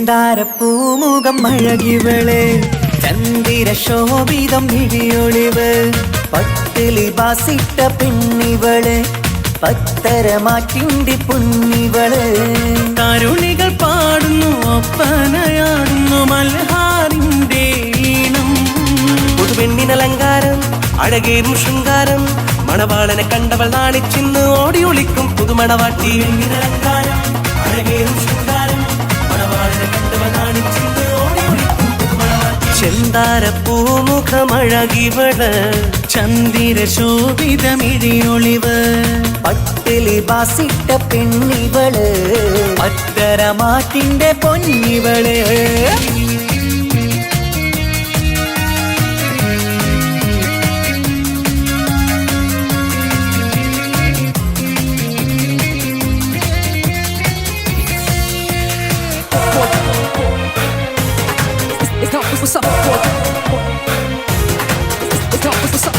ചെന്താരപ്പൂമുഖം അഴകിവള് ചന്ദിര ശോഭിതം വിഴിയൊളിവ് പട്ടിലി ബാസിട്ട പെണ്ണിവള് പത്തരമാറ്റിന്റെ പൊന്നിവള് തരുണികൾ പാടുന്നു ഒപ്പനയാടുന്നു മൽഹാറിന്റെ ഈണം പുതുപെണ്ണിനലങ്കാരം അഴകേറും ശൃംഗാരം മണവാളനെ കണ്ടവൾ നാണിച്ചിന്ന് ഓടി ഒളിക്കും പുതുമണവാട്ടി അലങ്കാരം അഴകേറും ശൃംഗാരം മണവാളനെ കണ്ടവൾ നാണിച്ചിന്ന് ഓടി ഒളിക്കും പുതുമണവാട്ടി ചെന്താരപ്പൂമുഖമഴകിവള് ചന്ദിര ശോഭിതമിഴിയൊളിവ് പട്ടിലി ബാസിട്ട പെണ്ണിവള് പത്തരമാറ്റിന്റെ പൊന്നിവള് What's up? What's up?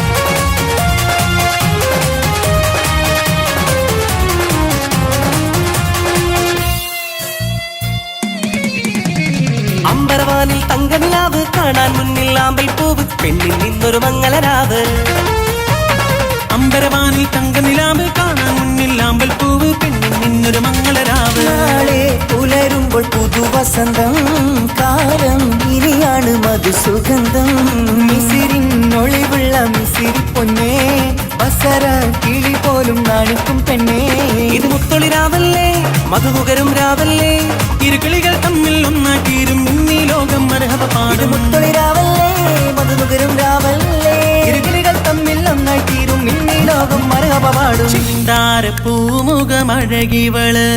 അമ്പരവാനിൽ തങ്കനിലാവ് കാണാൻ മുന്നിൽ ആമ്പൽ പൂവ് പെണ്ണിൽ നിന്നൊരു മംഗളരാവ് അമ്പരവാനിൽ തങ്കനിലാവ് കാണാൻ മുന്നിൽ ആമ്പൽ പൂവ് പെണ്ണിൽ നിന്നൊരു മംഗളരാവ് നാളെ പുലരുമ്പോൾ പുതുവസന്തം കാലം ഇനിയാണ് മധുസുഗന്ധം മിസിരിനൊളിവുള്ള മിസിരി പൊന്നേ ബസര കിളി പോലും നാണിക്കും പെണ്ണേ ഇത് മുത്തൊളിരാവല്ലേ മധുമുകരും രാവല്ലേ ഇരുകിളികൾ തമ്മിൽ ഒന്നാക്കിയിരും ഇന്നീ ലോകം മരഹബ ഇത് പാടും മുത്തൊളിരാവല്ലേ മധുമുകരും രാവല്ലേ ഇരുകിളികൾ തമ്മിൽ ഒന്നായി തീരും ഇന്നീ ലോകം മരഹബ പാടും ചെന്താരപ്പൂമുഖമഴകിവള്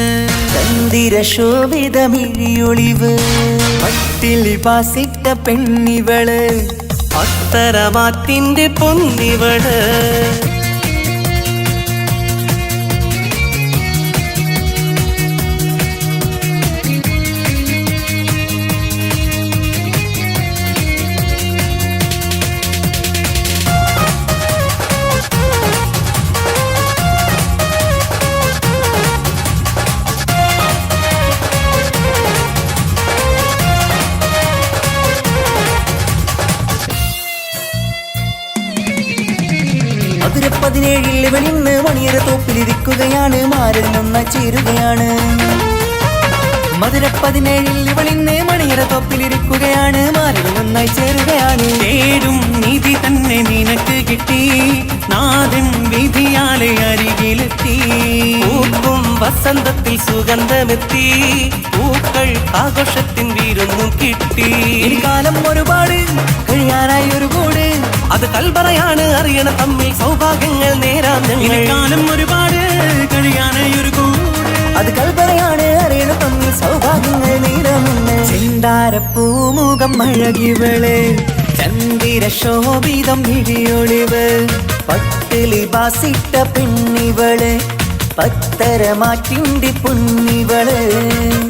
ചന്ദിര ശോഭിതമിഴിയൊളിവ് പട്ടിലി ബാസിട്ട പെണ്ണിവള് അത്തരമാറ്റിന്റെ പൊന്നിവള് മധുര 17 ഇവളിന്ന് മണിയര തോപ്പിലിരിക്കുകയാണ് മാരൻ നന്നായി ചേരുകയാണ് മധുര 17 ഇവളിന്ന് മണിയര തോപ്പിലിരിക്കുകയാണ് മാരൻ നന്നായി ചേരുകയാണ് തേടും നിധി തന്നെ നിനക്ക് കിട്ടി നാദൻ വിധിയാലെ അരികിലെത്തി പൂക്കും വസന്തത്തിൽ സുഗന്ധമെത്തി പൂക്കൾ ആഘോഷത്തിൻ വീരൊന്നും കിട്ടി ഈ കാലം ഒരുപാട് കഴിയാനായി ഒരു കൂട് അത് കൽബറയാണ് അറിയണ തമ്മിൽ സൗഭാഗ്യങ്ങൾ നേരാം ഞങ്ങൾ കാലം ഒരുപാട് കഴിയാനായി ഒരു കൂട് അത് കൽപ്പനയാണ് അറിയണ തമ്മിൽ സൗഭാഗ്യങ്ങൾ നീരമെന്ന് ചെന്താരപ്പൂമുഖം അഴകിവള് ചന്ദിര ശോഭിതം വിഴിയൊളിവ് പട്ടിലി ബാസിട്ട പെണ്ണിവള് പത്തരമാറ്റിന്റെ പൊന്നിവള്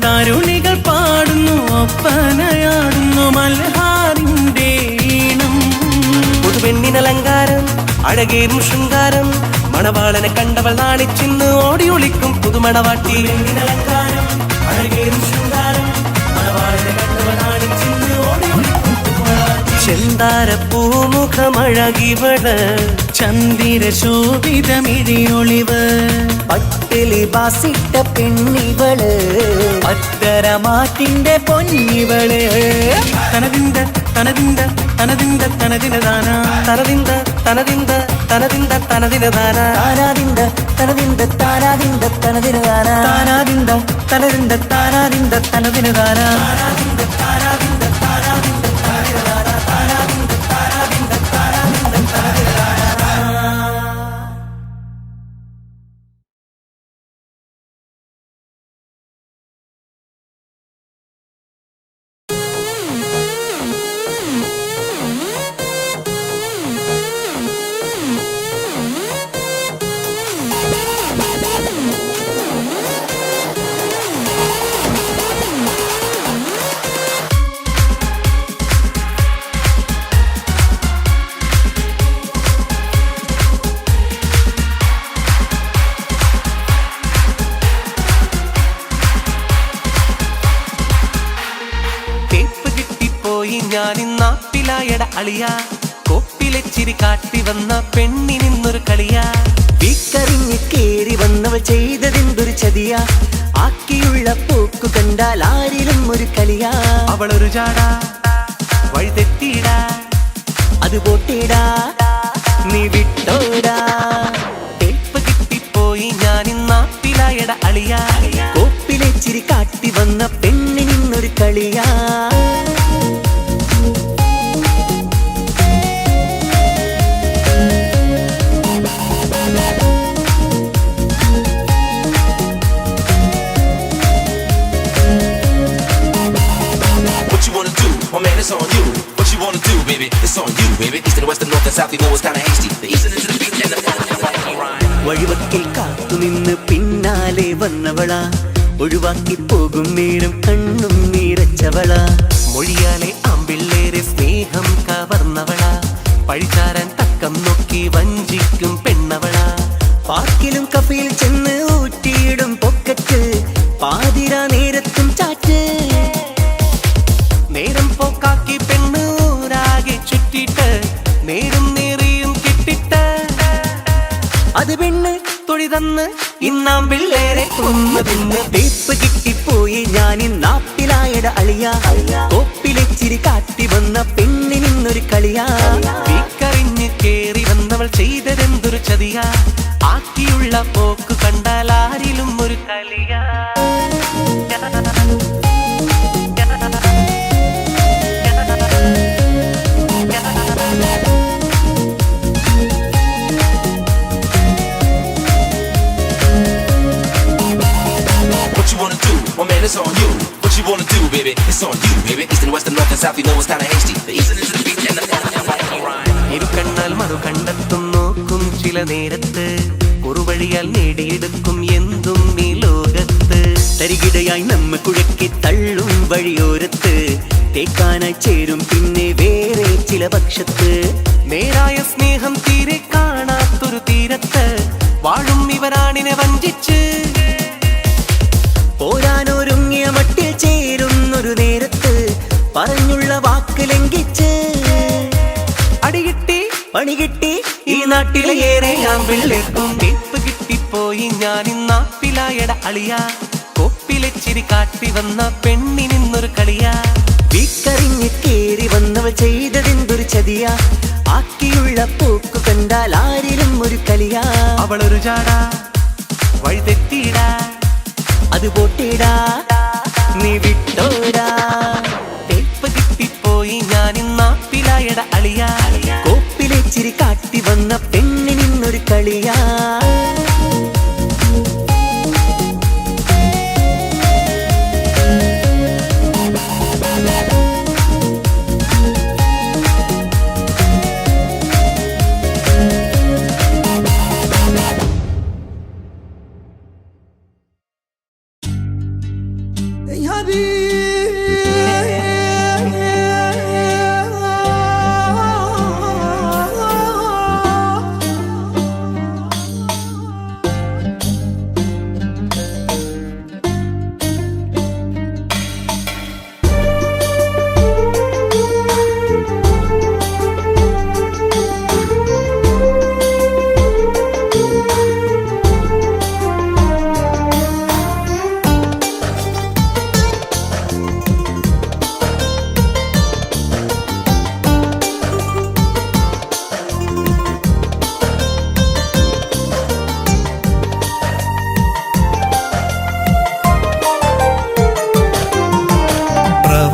തരുണികൾ പാടുന്നു ഒപ്പനയാടുന്നു മൽഹാറിന്റെ ഈണം പുതുപെണ്ണിനലങ്കാരം അഴകേറും ശൃംഗാരം മണവാളനെ കണ്ടവൾ നാണിച്ചിന്ന് ഓടി ഒളിക്കും പുതുമണവാട്ടി അലങ്കാരം അഴകേറും ശൃംഗാരം മണവാളനെ കണ്ടവൾ നാണിച്ചിന്ന് ഓടി ഒളിക്കും പുതുമണവാട്ടി. ചെന്താരപ്പൂമുഖമഴകിവള് ചന്ദിര ശോഭിതമിഴിയൊളിവ് പട്ടിലി ബാസിട്ട പെണ്ണിവള് പത്തരമാറ്റിന്റെ പൊന്നിവള് തനതിന്ത തനതിന്ത തനതിന്ത തനതിനദാന തനതിന്ത തനതിന്ത തനതിന്ത തനതിനദാന താനാദിന്ത തനതിന്ത താനാദിന്ത തനതിനദാന താനാദിന്ത തനതിന്ത താനാദിന്ത തനതിനദാന നാപ്പിലായട അളിയ കൊപ്പിലെ ചിരി കാട്ടി വന്ന പെണ്ണിനിന്നൊരു കളിയാ വിക്കറിഞ്ഞ് കേറി വന്നവൾ ചെയ്തതെന്തൊരു ചതിയാ ആക്കിയുള്ള പോക്കു കണ്ടാൽ ആരിലും ഒരു കളിയാ അവളൊരു ജാടാ വഴി തെറ്റിയിടാ അത് പോട്ടേടാ നീ വിട്ടോടാ തേപ്പ് കിട്ടിപ്പോയി ഞാനിന്നാപ്പിലായട അളിയ കോപ്പിലെ ചിരി കാട്ടി വന്ന പെണ്ണിനിന്നൊരു കളിയാ My man, it's on you. What you wanna do, baby? It's on you, baby. East and west and north and south, you know it's kinda hasty. The east and into the beat and the വഴിവക്കിൽ കാത്തുനിന്ന് പിന്നാലെ വന്നവളാ ഒഴിവാക്കി പോകും നേരം കണ്ണും നീരച്ചവളാ മൊഴിയാലെ ആമ്പിള്ളേരെ സ്നേഹം കവർന്നവളാ പഴിചാരാൻ തക്കം നോക്കി വഞ്ചിക്കും പെണ്ണവളാ പാർക്കിലും കഫയിൽ ചെന്ന് ഊറ്റിയിടും പൊക്കറ്റ് പാതിരാ നേരത്തും ചാറ്റ് നേരം പോക്കാക്കി പെണ്ണ് ഊരാകെ ചുറ്റിട്ട് നേരും നേറിയും കിട്ടിട്ട് അത് പെണ്ണ് തൊഴി തന്ന് ഇന്നാം പിള്ളേരെ കൊന്നു തിന്ന് തേപ്പ് കിട്ടിപ്പോയി ഞാൻ നാപ്പിലായട അളിയ കോപ്പിലെ ചിരി കാട്ടി വന്ന പെണ്ണിനിന്നൊരു കളിയാ വീക്കറിഞ്ഞ് കേറി വന്നവൾ ചെയ്തതെന്തൊരു ചതിയാ ആക്കിയുള്ള പോക്ക് കണ്ടാൽ ആരിലും ഒരു കളിയാ My man, it's on you. What you wanna do, baby? It's on you, baby. East and west and north and south, you know it's kinda hasty. The east and into the beat and the ഇരു കണ്ണാൽ മറു കണ്ടെത്തും നോക്കും ചില നേരത്ത് കുറുവഴിയാൽ നേടിയെടുക്കും എന്തും ഈ ലോകത്ത് തരികിടയായി നമ്മ കുഴക്കി തള്ളും വഴിയോരത്ത് തേക്കാനായി ചേരും പിന്നെ വേറെ ചില പക്ഷത്ത് നേരായ സ്നേഹം തീരെ കാണാത്തൊരു തീരത്ത് വാഴും ഇവരാണിനെ വഞ്ചിച്ച് പോരാനൊരുങ്ങിയ മട്ടിൽ ചേരുന്നൊരു നേരത്ത് പറഞ്ഞുള്ള വാക്ക് ലംഘിച്ച് അടികിട്ടി പണി കിട്ടി ഈ നാട്ടിലെ ഏറെ ആമ്പിള്ളേർക്കും തേപ്പ് കിട്ടിപ്പോയി ഞാനിന്നാപ്പിലായട അളിയ കൊപ്പിലെ ചിരി കാട്ടി വന്ന പെണ്ണിനിന്നൊരു കളിയാ വിക്കറിഞ്ഞ് കേറി വന്നവൾ ചെയ്തതെന്തൊരു ചതിയാ ആക്കിയുള്ള പോക്കു കണ്ടാൽ ആരിലും ഒരു കളിയാ അവളൊരു ജാടാ വഴി തെറ്റിയിടാ അത് പോട്ടേടാ നീ വിട്ടോടാ തേപ്പ് കിട്ടിപ്പോയി ഞാനിന്നാപ്പിലായട അളിയ കോപ്പിലെ ചിരി കാട്ടി വന്ന പെണ്ണിനിന്നൊരു കളിയാ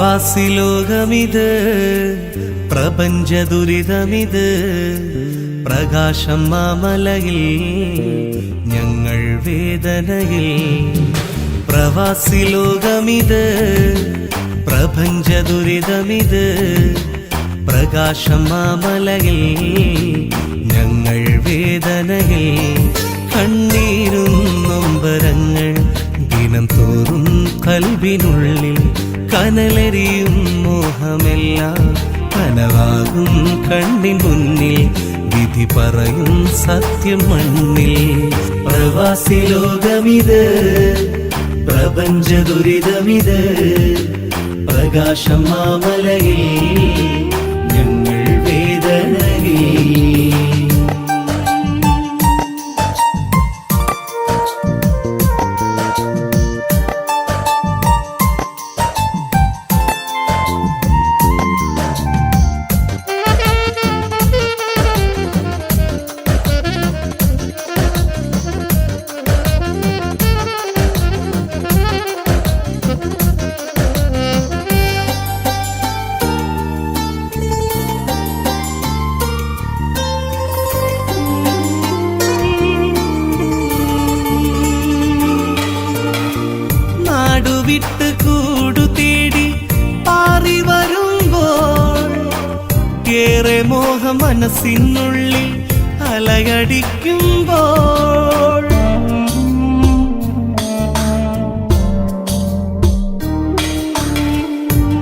പ്രവാസിലോകമിത് പ്രപഞ്ച ദുരിതമിത് പ്രകാശം മാമലയിൽ ഞങ്ങൾ വേദനയിൽ പ്രവാസിലോകമിത് പ്രപഞ്ച ദുരിതമിത് പ്രകാശം മാമലയിൽ ഞങ്ങൾ വേദനയിൽ കണ്ണീരും നൊമ്പരങ്ങൾ ദിനം തോറും കൽവിനുള്ളിൽ കനലരിയും മോഹമെല്ലാം കനവാകും കണ്ണിൻ മുന്നിൽ വിധി പറയും സത്യം മണ്ണിൽ പ്രവാസി ലോകമിത് പ്രപഞ്ച ദുരിതമിത് പ്രകാശം മാമലയിൽ ഞങ്ങൾ വിട്ട് കൂടു തേടി പാറി വരുമ്പോൾ ഏറെ മോഹം മനസ്സിനുള്ളിൽ അലയടിക്കുമ്പോൾ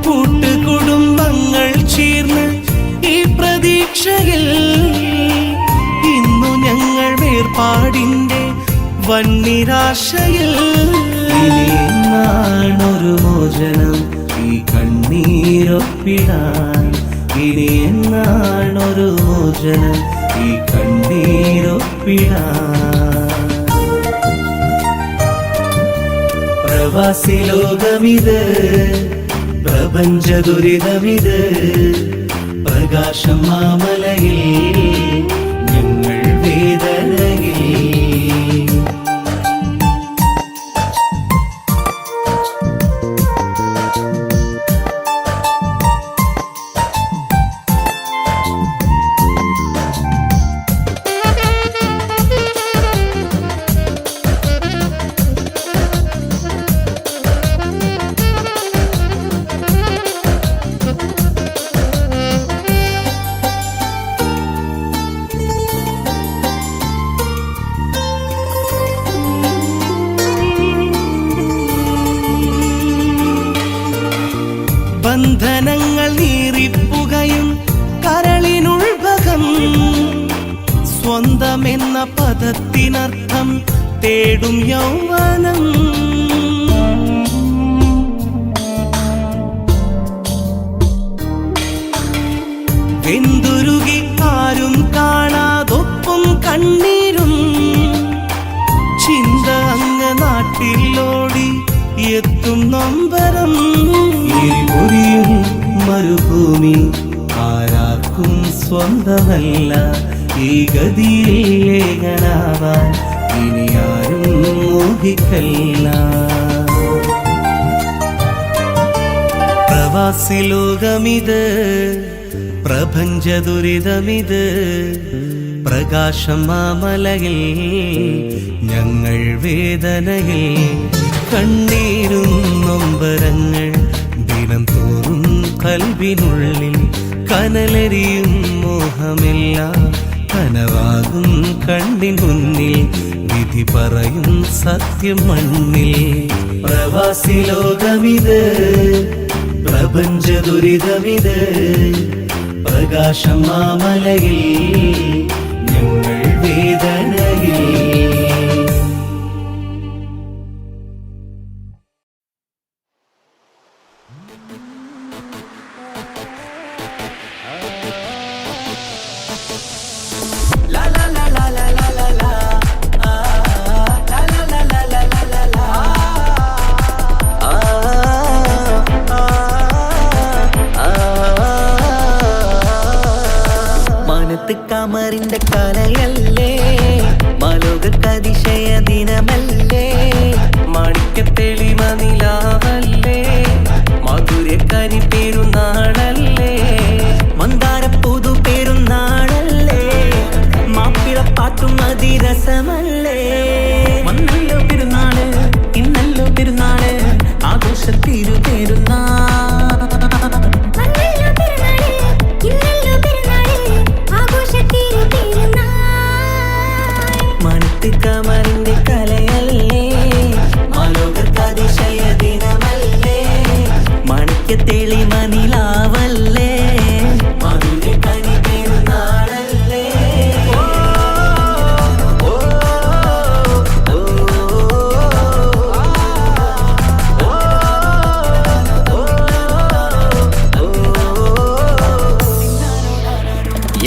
കൂട്ടുകുടുംബങ്ങൾ ചേർന്ന് ഈ പ്രതീക്ഷയിൽ ഇന്നു ഞങ്ങൾ വേർപാടിന്റെ വന്നിരാശയിൽ ഇനിയെന്നാണൊരു മോചനം ഈ കണ്ണീരൊപ്പിടാൻ ഇനി എന്നാണൊരു മോചനം ഈ കണ്ണീരൊപ്പിടാൻ പ്രവാസി ലോകമിത് പ്രപഞ്ച ദുരിതമിത് പ്രകാശം മാമലയിൽ ഞങ്ങൾ വേദനയിൽ ബന്ധനങ്ങൾ നീറിപ്പുകയും കരളിനുൾഭകം സ്വന്തമെന്ന പദത്തിനർത്ഥം തേടും യൗവനം വെന്തുരുകി ആരും കാണാതൊപ്പം കണ്ണീരും ചിന്ത അങ്ങ് നാട്ടിലോടി എത്തും നൊമ്പരം എരിപൊരിയും മരുഭൂമി ആരാക്കും സ്വന്തമല്ല ഈ ഗതിയിൽ ഏകനാവാൻ ഇനി ആരും മോഹിക്കല്ല പ്രവാസി ലോകമിത് പ്രപഞ്ച ദുരിതമിത് പ്രകാശം മാമലയിൽ ഞങ്ങൾ വേദനയിൽ കണ്ണീരും നൊമ്പരങ്ങൾ ദിനം തോറും കൽവിനുള്ളിൽ കനലരിയും മോഹമെല്ലാം കനവാകും കണ്ണിൻ മുന്നിൽ വിധി പറയും സത്യം മണ്ണിൽ പ്രവാസി ലോകമിത് പ്രപഞ്ച ദുരിതമിത് പ്രകാശം മാമലയിൽ ഞങ്ങൾ വേദനയിൽ കമറിന്റെ കലയല്ലേ മാലോകതിശയ ദിനമല്ലേ മാണിക്യത്തെളിമ നിലാവല്ലേ മാധുര്യക്കനി പെരുന്നാളല്ലേ മന്ദാര പുതു പെരുന്നാളല്ലേ മാപ്പിളപ്പാട്ടും അതിരസമല്ലേ വന്നല്ലോ പെരുന്നാള് ഇന്നല്ലോ പെരുന്നാള് ആഘോഷത്തിരു പെരുന്നാൾ കമറിന്റെ കലയല്ലേ മാലോകതിശയ ദിനമല്ലേ മാണിക്യത്തെളിമ നിലാവല്ലേ മാധുര്യക്കനി പെരുന്നാളല്ലേ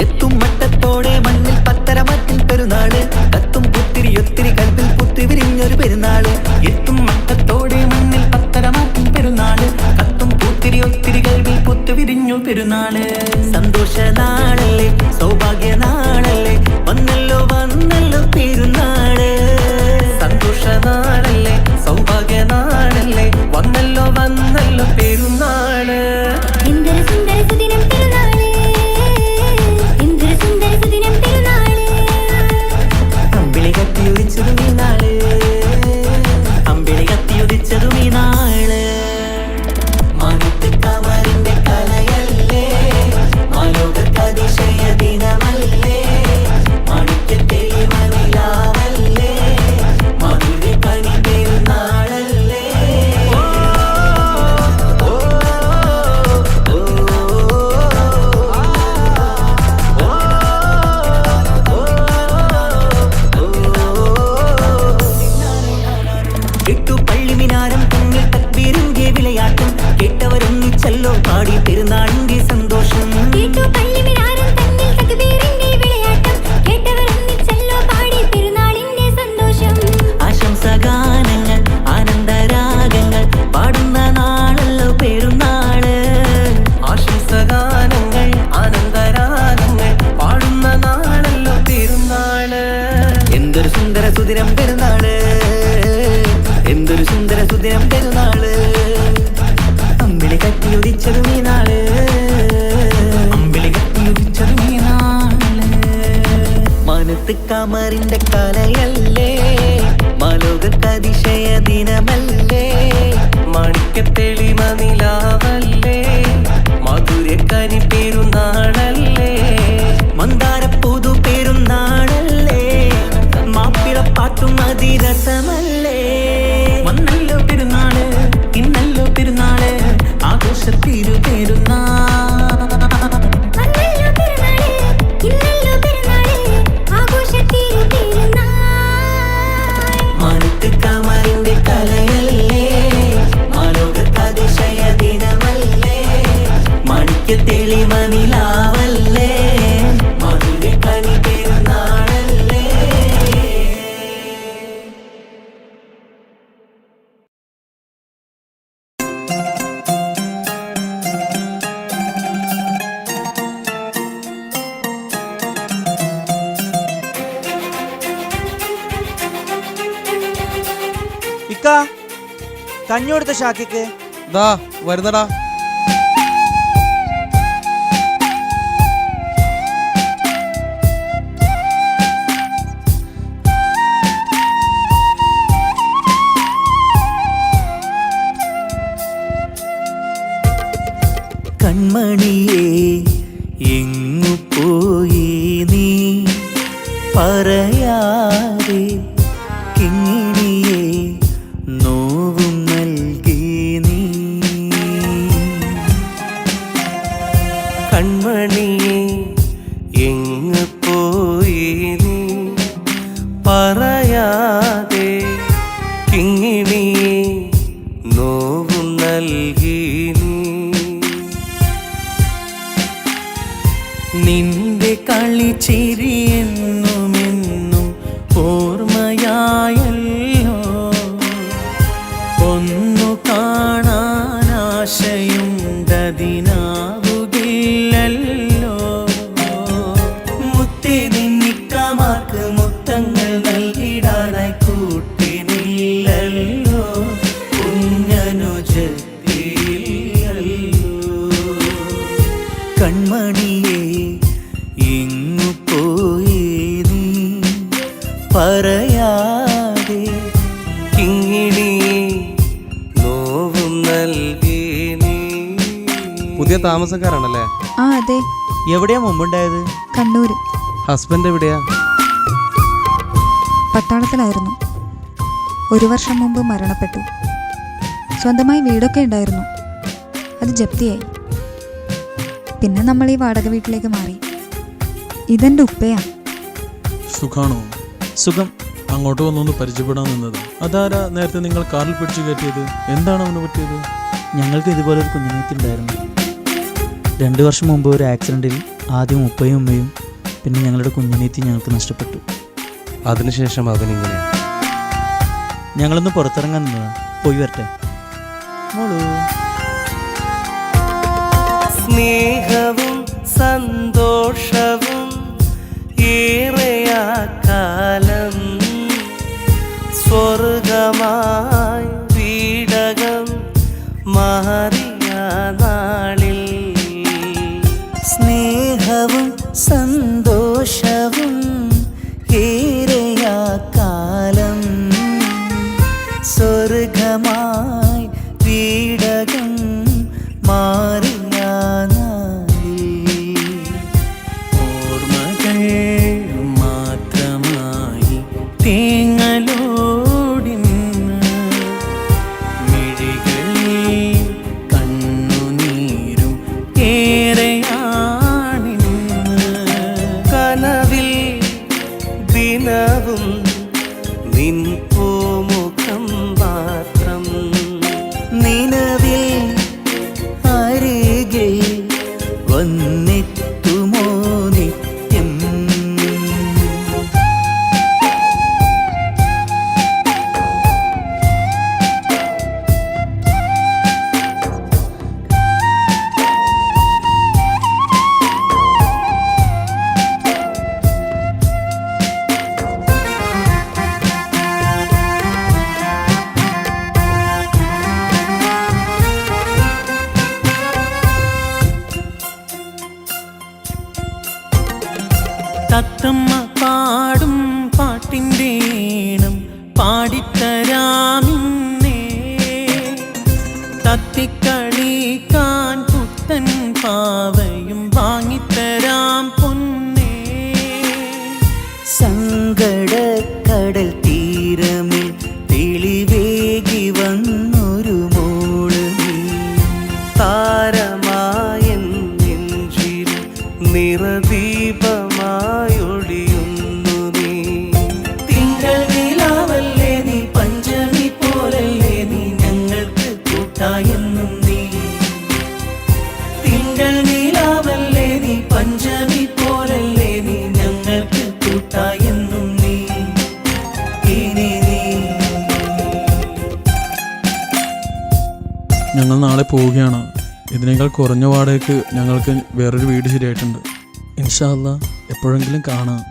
എത്തും മട്ടത്തോടെ മണ്ണിൽ പത്തരമത്തിൽ പെരുന്നാള് കത്തും പുത്തിരി ഒത്തിരി കൽപ്പിൽ പുത്തി വിരിഞ്ഞൊരു പെരുന്നാള് എത്തും മട്ടത്തോടെ മണ്ണിൽ പത്തരമാറ്റും പെരുന്നാള് കത്തും പൂത്തിരി ഒത്തിരി കൽവിൽ പുത്തു വിരിഞ്ഞു പെരുന്നാള് സന്തോഷ നാളല്ലേ സൗഭാഗ്യ നാളല്ലേ വന്നല്ലോ വന്നല്ലോ പെരുന്നാള് സന്തോഷ നാളല്ലേ സൗഭാഗ്യ നാളല്ലേ വന്നല്ലോ വന്നല്ലോ പെരുന്നാള് അമ്പിളി കത്തിയുദിച്ചതും ഈ നാള് അമ്പിളി കത്തിയുദിച്ചതും ഈ നാള് സുദിനം പെരുന്നാള്, എന്തൊരു സുന്ദര സുദിനം പെരുന്നാള്. അമ്പിളി കത്തി ഉദിച്ചതും ഈ നാള്, അമ്പിളി കത്തി ഉദിച്ചതും ഈ നാള്. മാനത്ത് കമറിന്റെ കലയല്ലേ, മാലോകത്തതിശയ ദിനമല്ലേ, മാണിക്യത്തെളിമ നിലാവല്ലേ, മധുരക്കനി പെരുന്നാളല്ലേ, മന്ദാരപ്പൂതു പെരുന്നാളല്ലേ, മാപ്പിളപ്പാട്ടും അതിരസമല്ലേ. വന്നല്ലോ പെരുന്നാള്, ഇന്നല്ലോ പെരുന്നാള്, ആഘോഷത്തിരു പെരുന്നാൾ. മാനത്ത് കമറിന്റെ കലയല്ലേ, മാലോകത്തതിശയ ദിനമല്ലേ, മാണിക്യത്തെളിമ നിലാവല്ലേ, മധുരക്കനി പെരുന്നാളല്ലേ. ഇക്ക കഞ്ഞി കൊടുത്ത ഷാക്കിക്ക് ദാ വരുന്നടാ. കൺമണിയേ എങ്ങു പോയി നീ പറയാതെ, കിങ്ങിണിയേ നോവും നൽകി നീ. കൺമണിയെ എങ്ങ് പോയി നീ പറയാതെ, കിങ്ങിണിയെ നോവും നൽകി നീ. നിന്റെ കളിച്ചിരി എന്നുമെന്നും ഓർമ്മയായല്ലോ, ഒന്നു കാണാൻ ആശയുണ്ടതിനാവുകില്ലല്ലോ. മുത്തേ നിന്നിക്കമാർക്ക് മുത്തങ്ങൾ നൽകിടാനായി കൂട്ടിനില്ലല്ലോ, കുഞ്ഞനുജത്തില്ലല്ലോ. കൺമണിയേ എങ്ങു പോയി നീ പറയാതെ, കിങ്ങിണിയെ നോവും നൽകി നീ. പുതിയ താമസക്കാരാണല്ലേ? ആ അതെ, എവിടെയാ മുമ്പുണ്ടായത്? കണ്ണൂര്. ഹസ്ബൻഡ് എവിടെയാ? പട്ടാളത്തിലായിരുന്നു. 1 വർഷം മുമ്പ് മരണപ്പെട്ടു. സ്വന്തമായി വീടൊക്കെ ഉണ്ടായിരുന്നു, അത് ജപ്തിയായി. പിന്നെ നമ്മൾ ഈ വാടക വീട്ടിലേക്ക് മാറി. ഇതെൻ്റെ ഉപ്പയാ. സുഖാണോ? സുഖം. അങ്ങോട്ട് വന്നൊന്ന് പരിചയപ്പെടാൻ നിന്നത്. അതാരാ നേരത്തെ നിങ്ങൾ കാറിൽ പിടിച്ചു കയറ്റിയത്? എന്താണ് അവന് പറ്റിയത്? ഞങ്ങൾക്ക് ഇതുപോലൊരു കുഞ്ഞുനീത്തുണ്ടായിരുന്നു. 2 വർഷം മുമ്പ് ഒരു ആക്സിഡൻറ്റിൽ ആദ്യം ഉപ്പയും ഉമ്മയും പിന്നെ ഞങ്ങളുടെ കുഞ്ഞുനീത്തി ഞങ്ങൾക്ക് നഷ്ടപ്പെട്ടു. അതിനുശേഷം അവനിങ്ങനെ. ഞങ്ങളൊന്ന് പുറത്തിറങ്ങാൻ നിന്നതാ. പോയി വരട്ടെ മോളൂ. സ്നേഹവും സന്തോഷവും ഏറെയാ കാലം, സ്വർഗമായി വീടകം മാറിയ നാളിൽ. സ്നേഹവും സന്തോഷവും ഏറെയാ കാലം, സ്വർഗമായി വീടകം മാറിയ നാളിൽ. ഓർമ്മകൾ മാത്രമായി തേങ്ങലോടിന്ന് മിഴികളിൽ കണ്ണുനീരും ഏറെയാണിന്ന്. കനവിൽ ദിനവും നിൻ പൂമുഖം മാത്രം, നിലവിൽ അരികിൽ വന്നെത്തുമോ നിത്യം. തത്തമ്മ പാടും പാട്ടിൻ്റെ ഈണം പാടിത്തരാമിന്നേ. തത്തിക്കളിക്കാൻ പുത്തൻ പാവയും വാങ്ങിത്തരാം പൊന്നേ. സങ്കടക്കടൽ തീരമിൽ തെളിവേകി വന്നൊരു മോള് നീ. താരമായൻ നെഞ്ചിൽ നിറദീപമായൊളിയുന്നു നീ. തിങ്കൾ നിലാവല്ലേ നീ, പഞ്ചമി പോലല്ലേ നീ, ഞങ്ങൾക്ക് കൂട്ടായെന്നും നീ. തിങ്കൾ നിലാവല്ലേ നീ, പഞ്ചമി പോലല്ലേ നീ, ഞങ്ങൾക്ക് കൂട്ടായെന്നും നീ. ഇനി നീ ഞങ്ങൾ നാളെ പോവുകയാണ്. ഇതിനേക്കാൾ കുറഞ്ഞ വാടകയ്ക്ക് ഞങ്ങൾക്ക് വേറൊരു വീട് ശരിയായിട്ടുണ്ട്. ഇൻഷാ അല്ലാ എപ്പോഴെങ്കിലും കാണാം.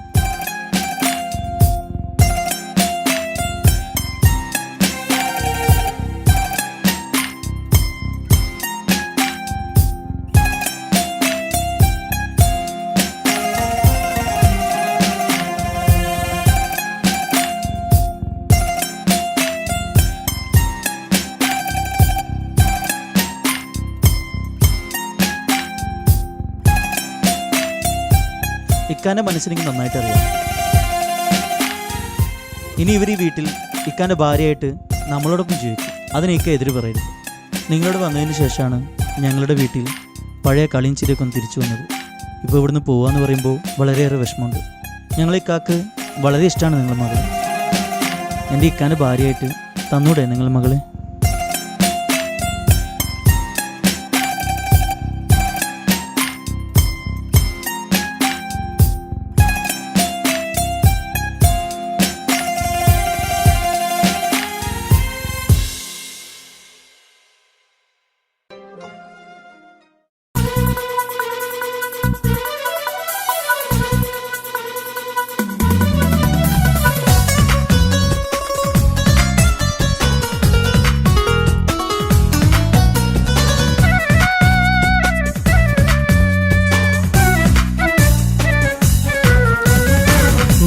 ഇക്കാൻ്റെ മനസ്സിനെനിക്ക് നന്നായിട്ട് അറിയാം. ഇനി ഇവർ ഈ വീട്ടിൽ ഇക്കാൻ്റെ ഭാര്യയായിട്ട് നമ്മളോടൊപ്പം ജീവിക്കും. അതിന് ഇക്ക എതിര് പറയരുത്. നിങ്ങളോട് വന്നതിന് ശേഷമാണ് ഞങ്ങളുടെ വീട്ടിൽ പഴയ കളിയും ചിരിയൊക്കെ ഒന്ന് തിരിച്ചു വന്നത്. ഇപ്പോൾ ഇവിടുന്ന് പോവാന്ന് പറയുമ്പോൾ വളരെയേറെ വിഷമമുണ്ട്. ഞങ്ങൾ ഇക്കാക്ക് വളരെ ഇഷ്ടമാണ് നിങ്ങളുടെ മകൾ. എൻ്റെ ഇക്കാൻ്റെ ഭാര്യയായിട്ട് തന്നൂടെ നിങ്ങളുടെ മകളെ?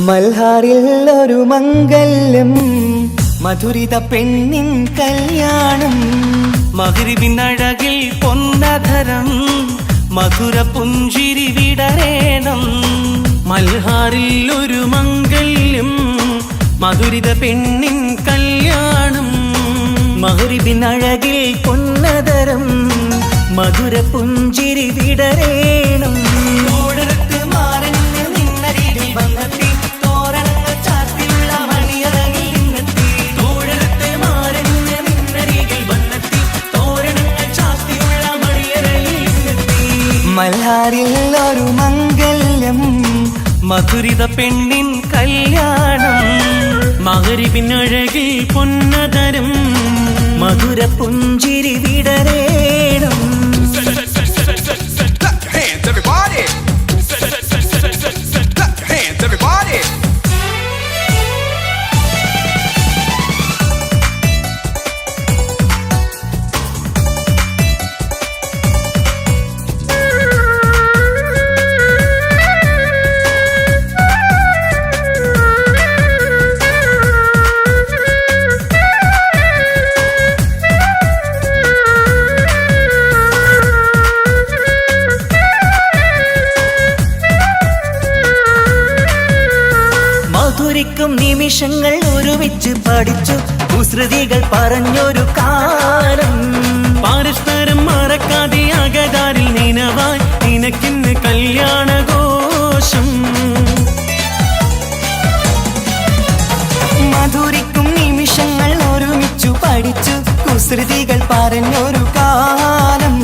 മൽഹാറിൽ ഒരു മംഗല്യം, മധുരിത പെണ്ണിൻ കല്യാണം. മഗ്രിബിനഴകിൽ പൊന്നധരം, മധുര പുഞ്ചിരി വിടരേണം. മൽഹാറിൽ ഒരു മംഗല്യം, മധുരിത പെണ്ണിൻ കല്യാണം. മഗ്രിബിനഴകിൽ പൊന്നധരം, മധുര പുഞ്ചിരി വിടരേണം. മൽഹാറിൽ ഒരു മംഗല്യം, മധുരിത പെണ്ണിൻ കല്യാണം. മഗ്രിബിനഴകിൽ പൊന്നധരം, മധുര പുഞ്ചിരി വിടരേണം. നിമിഷങ്ങൾ ഒരുമിച്ച് പഠിച്ചു, കുസൃതികൾ പറഞ്ഞൊരു കാലം. പരസ്പരം മറക്കാതെ അകതാരിൽ നിനവായി നിനക്കിന്ന് കല്യാണഘോഷം. മധുരിക്കും നിമിഷങ്ങൾ ഒരുമിച്ചു പഠിച്ചു, കുസൃതികൾ പറഞ്ഞൊരു കാലം.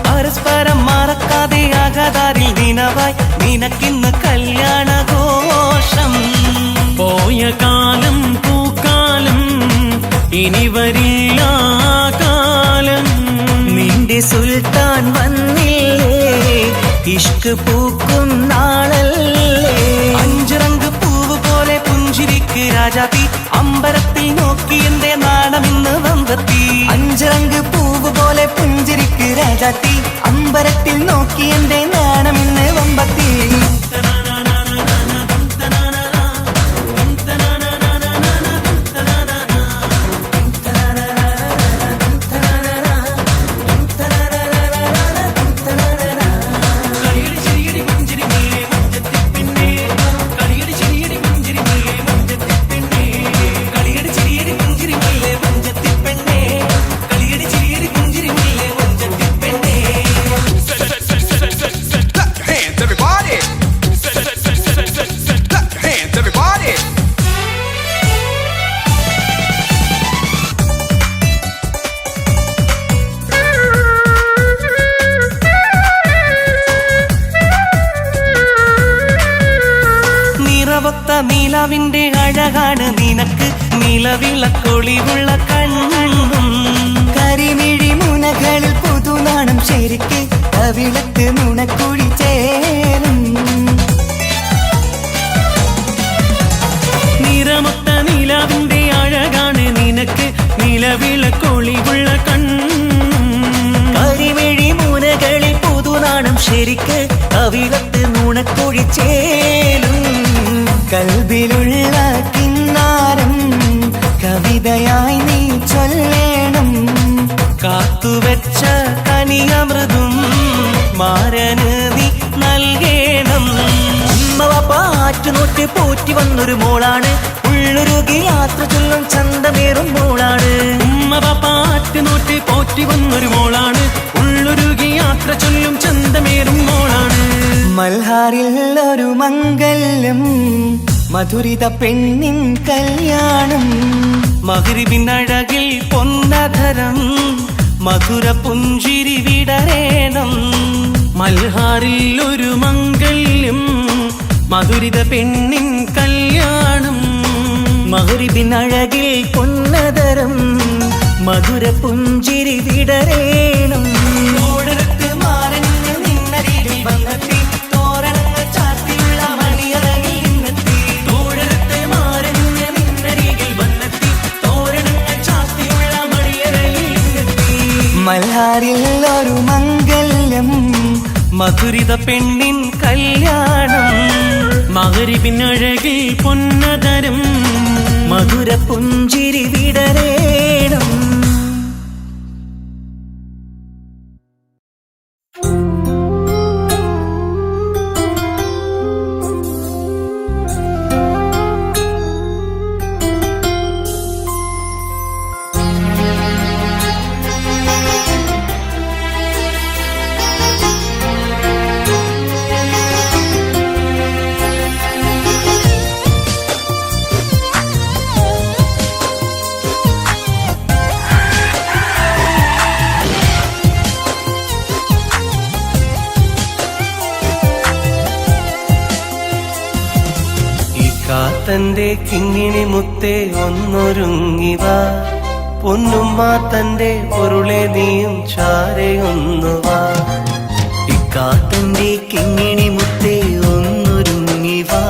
പരസ്പരം മറക്കാതെ അകതാരിൽ നിനവായി നിനക്കിന്ന് കല്യാണഘോഷം. പോയ കാലം പൂക്കാലം, ഇനി വരില്ല കാലം. നിന്റെ സുൽത്താൻ വന്നില്ലേ, ഇഷ്ക് പൂക്കും നാളല്ലേ. അഞ്ചിറങ്ക് പൂവ് പോലെ പുഞ്ചിരിക്ക് രാജാത്തി, അമ്പരത്തിൽ നോക്കി എന്റെ നാണമിന്ന് വമ്പത്തി. അഞ്ചിറങ്ക് പൂവ് പോലെ പുഞ്ചിരിക്ക് രാജാത്തി, അമ്പരത്തിൽ നോക്കി എന്റെ നാണമിന്ന് വമ്പത്തി. നിറവൊത്ത നീലാവിന്റെ അഴകാണ് നിനക്ക് നിലവിളക്കൊളിവുള്ള കണ്ണും കരിമിഴി മുനകളിൽ പുതുനാണം ശരിക്ക് കവിളത്ത് നുണക്കുഴി ചേരും നിറമൊത്ത നീലാവിന്റെ അഴകാണ് നിനക്ക് നിലവിളക്കൊളിവുള്ള കണ്ണും കരിമിഴി മുനകളിൽ പുതുനാണം ശരിക്ക് കവിളത്ത് നുണക്കുഴി ചേരും കൽബിലുള്ള കിന്നാരം കവിതയായി നീ ചൊല്ലേണം കാത്തുവെച്ച കനിയമൃതും മാരന് നീ നൽകേണം പാറ്റുനോട്ട് പോറ്റി വന്നൊരു മോളാണ് ഉള്ളൊരുകി യാത്ര ചൊല്ലും ചന്തമേറും മോളാണ് പാറ്റുനോട്ട് പോറ്റി വന്നൊരു മോളാണ് ഉള്ളൊരുകി യാത്ര ചൊല്ലും ചന്തമേറും മോളാണ് മൽഹാറിൽ ഒരു മംഗല്യം മധുരിത പെണ്ണിൻ കല്യാണം മഗ്രിബിനഴകിൽ പൊന്നധരം മധുര പുഞ്ചിരി വിടരേണം മൽഹാറിൽ ഒരു മംഗല്യം മധുരിത പെണ്ണിൻ കല്യാണം മഗ്രിബിനഴകിൽ പൊന്നതരം മധുര പുഞ്ചിരി വിടരേണം ഓടരത്ത് മാറഞ്ഞ് നിന്നരികിൽ വന്നെത്തി തോരണങ്ങൾ ചാർത്തിയുള്ള മണിയറയിൽ നിന്നെത്തി ഓടരത്ത് മാറഞ്ഞ് നിന്നരികിൽ വന്നെത്തി തോരണങ്ങൾ ചാർത്തിയുള്ള മണിയറയിൽ നിന്നെത്തി മൽഹാറിൽ ഒരു മംഗല്യം മധുരിത പെണ്ണിൻ കല്യാണം മഗ്രിബിനഴകിൽ പൊന്നതരം മധുര പുഞ്ചിരി വിടരേണം കാത്തന്റെ കിങ്ങിണി മുത്തേ ഒന്നൊരുങ്ങിവ പൊന്നുമ്മ തന്റെ പൊരുളെ നീയും ചാരയൊന്നുവാ ഇക്കാത്തന്റെ കിങ്ങിണി മുത്തേ ഒന്നൊരുങ്ങിവാ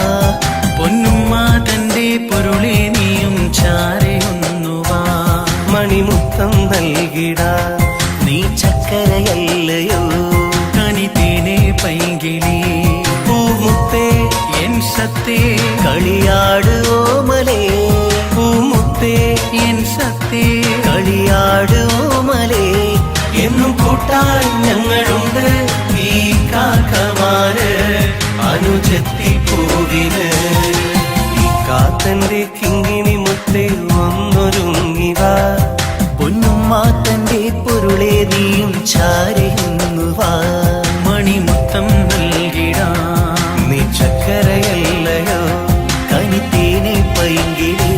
പൊന്നുമ്മ തന്റെ പൊരുളെ നീയും ചാരയൊന്നുവാ മണിമുത്തം നൽകിട നീ ചക്കരയല്ലയോ കനിതേനെ പൈകിളി പൂമുത്തേ എൻ സത്തേ കളിയാട് ഓമലേ പൂമുത്തേ എൻ സത്തേ കളിയാട് ഓമലേ എന്നും കൂട്ടാൻ ഞങ്ങളുണ്ട് ഈ കാക്കമാര് അനുജത്തി പൂവിന് ഈ കാത്തന്റെ കിങ്ങിണി മുത്തേ ഒന്നൊരുങ്ങിവ പൊന്നുമ്മ തന്റെ പൊരുളെ നീയും ചാരയുന്നുവാ മണിമുത്തം നൽകിടാ നീ ചക്കരയല്ലയോ കനിത്തേനെ പൈങ്കിലേ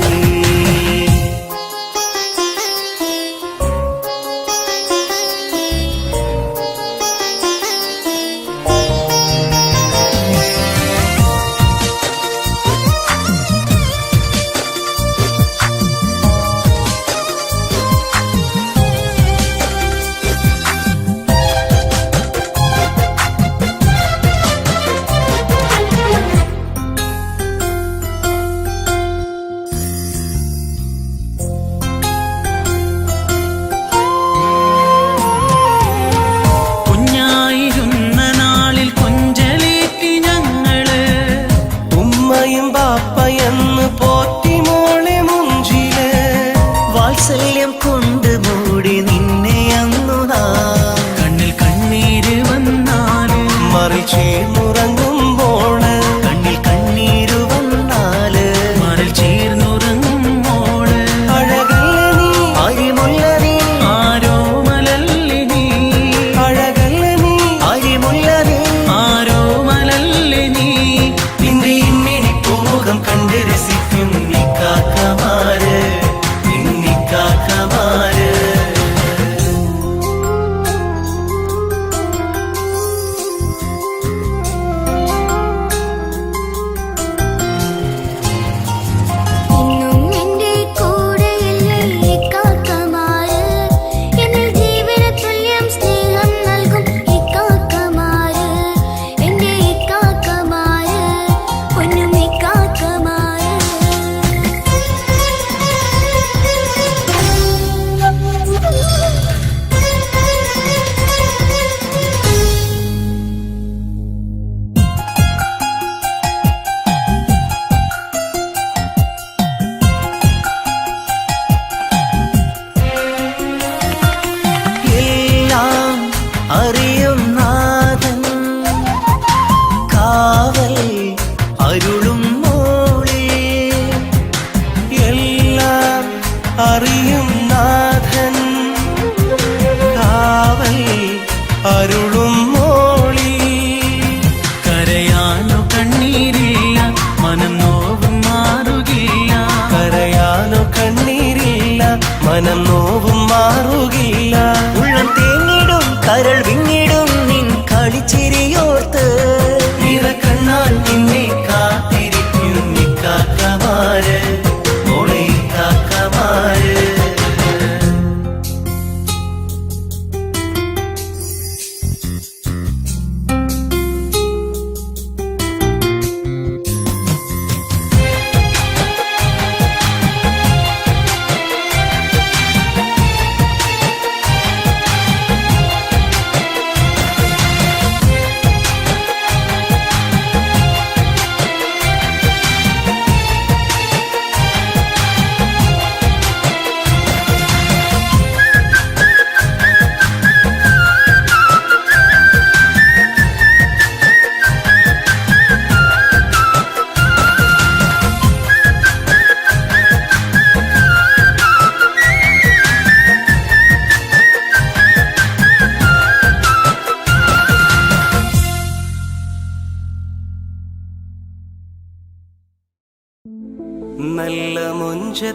നല്ല മുഞ്ചത്തിയാണിവൾ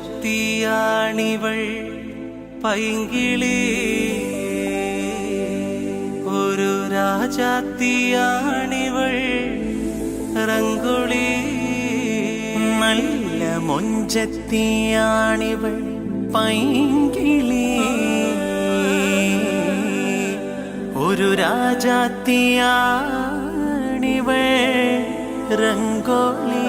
പൈങ്കിളി, ഒരു രാജാത്തിയാണിവൾ റംഗുളി. നല്ല മൊഞ്ചത്തിയാണിവൾ പൈങ്കിളി, ഒരു രാജാത്തിയാണിവൾ റംഗോളി.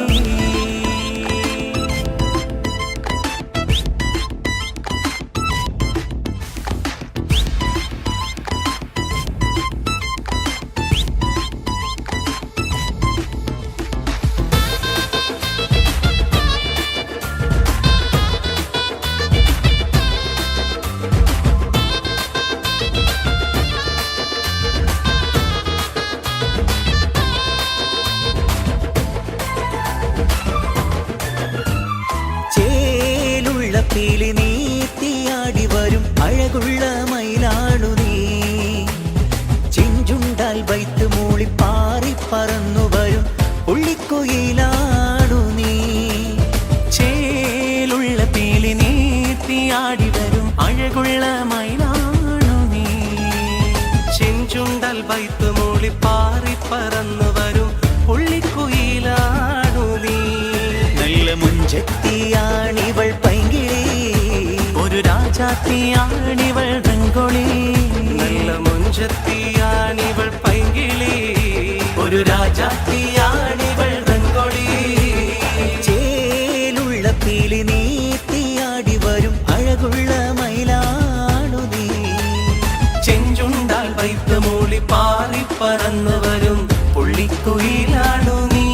പീലി നീത്തിയാടി വരും അഴകുള്ള മയിലാണു നീ. ചിഞ്ചുണ്ടാൽ വൈത്ത് മൂളി പാറി പറന്നു വരും ഉള്ളിക്കുയിലാണു നീ. ചേലുള്ള പീലി നീത്തിയാടി വരും അഴകുള്ള മയിലാണു നീ. ചെഞ്ചുണ്ടൽ വൈത്ത് മൂളി പാറി പറന്നു വരും ഉള്ളിക്കുയിലാണു നീ. നല്ല മുഞ്ചത്തിയാണിവൾ പൈങ്കിളി, ഒരു രാജാത്തിയാണിവൾ റംഗോളി. നല്ല മുഞ്ചത്തിയാണിവൾ പൈങ്കിളി, ഒരു രാജാത്തിയാണിവൾ റംഗോളി. ചേലുള്ള പീലി നീത്തിയാടി വരും അഴകുള്ള മയിലാണു നീ. ചെഞ്ചുണ്ടാൽ വൈത്ത് മൂളി പാറി പറന്നു വരും പുള്ളിക്കുയിലാണു നീ.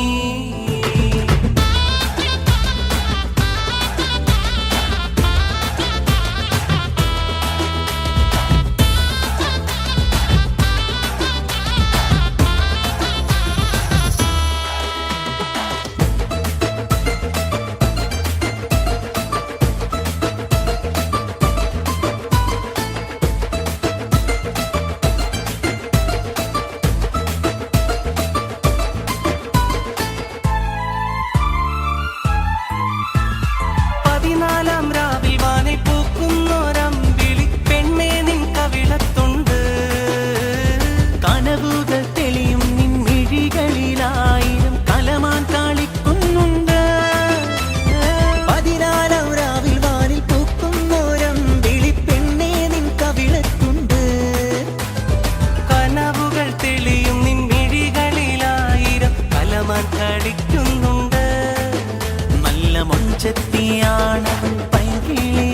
നല്ല മൊഞ്ചത്തിയാണവൾ പൈങ്കിളി,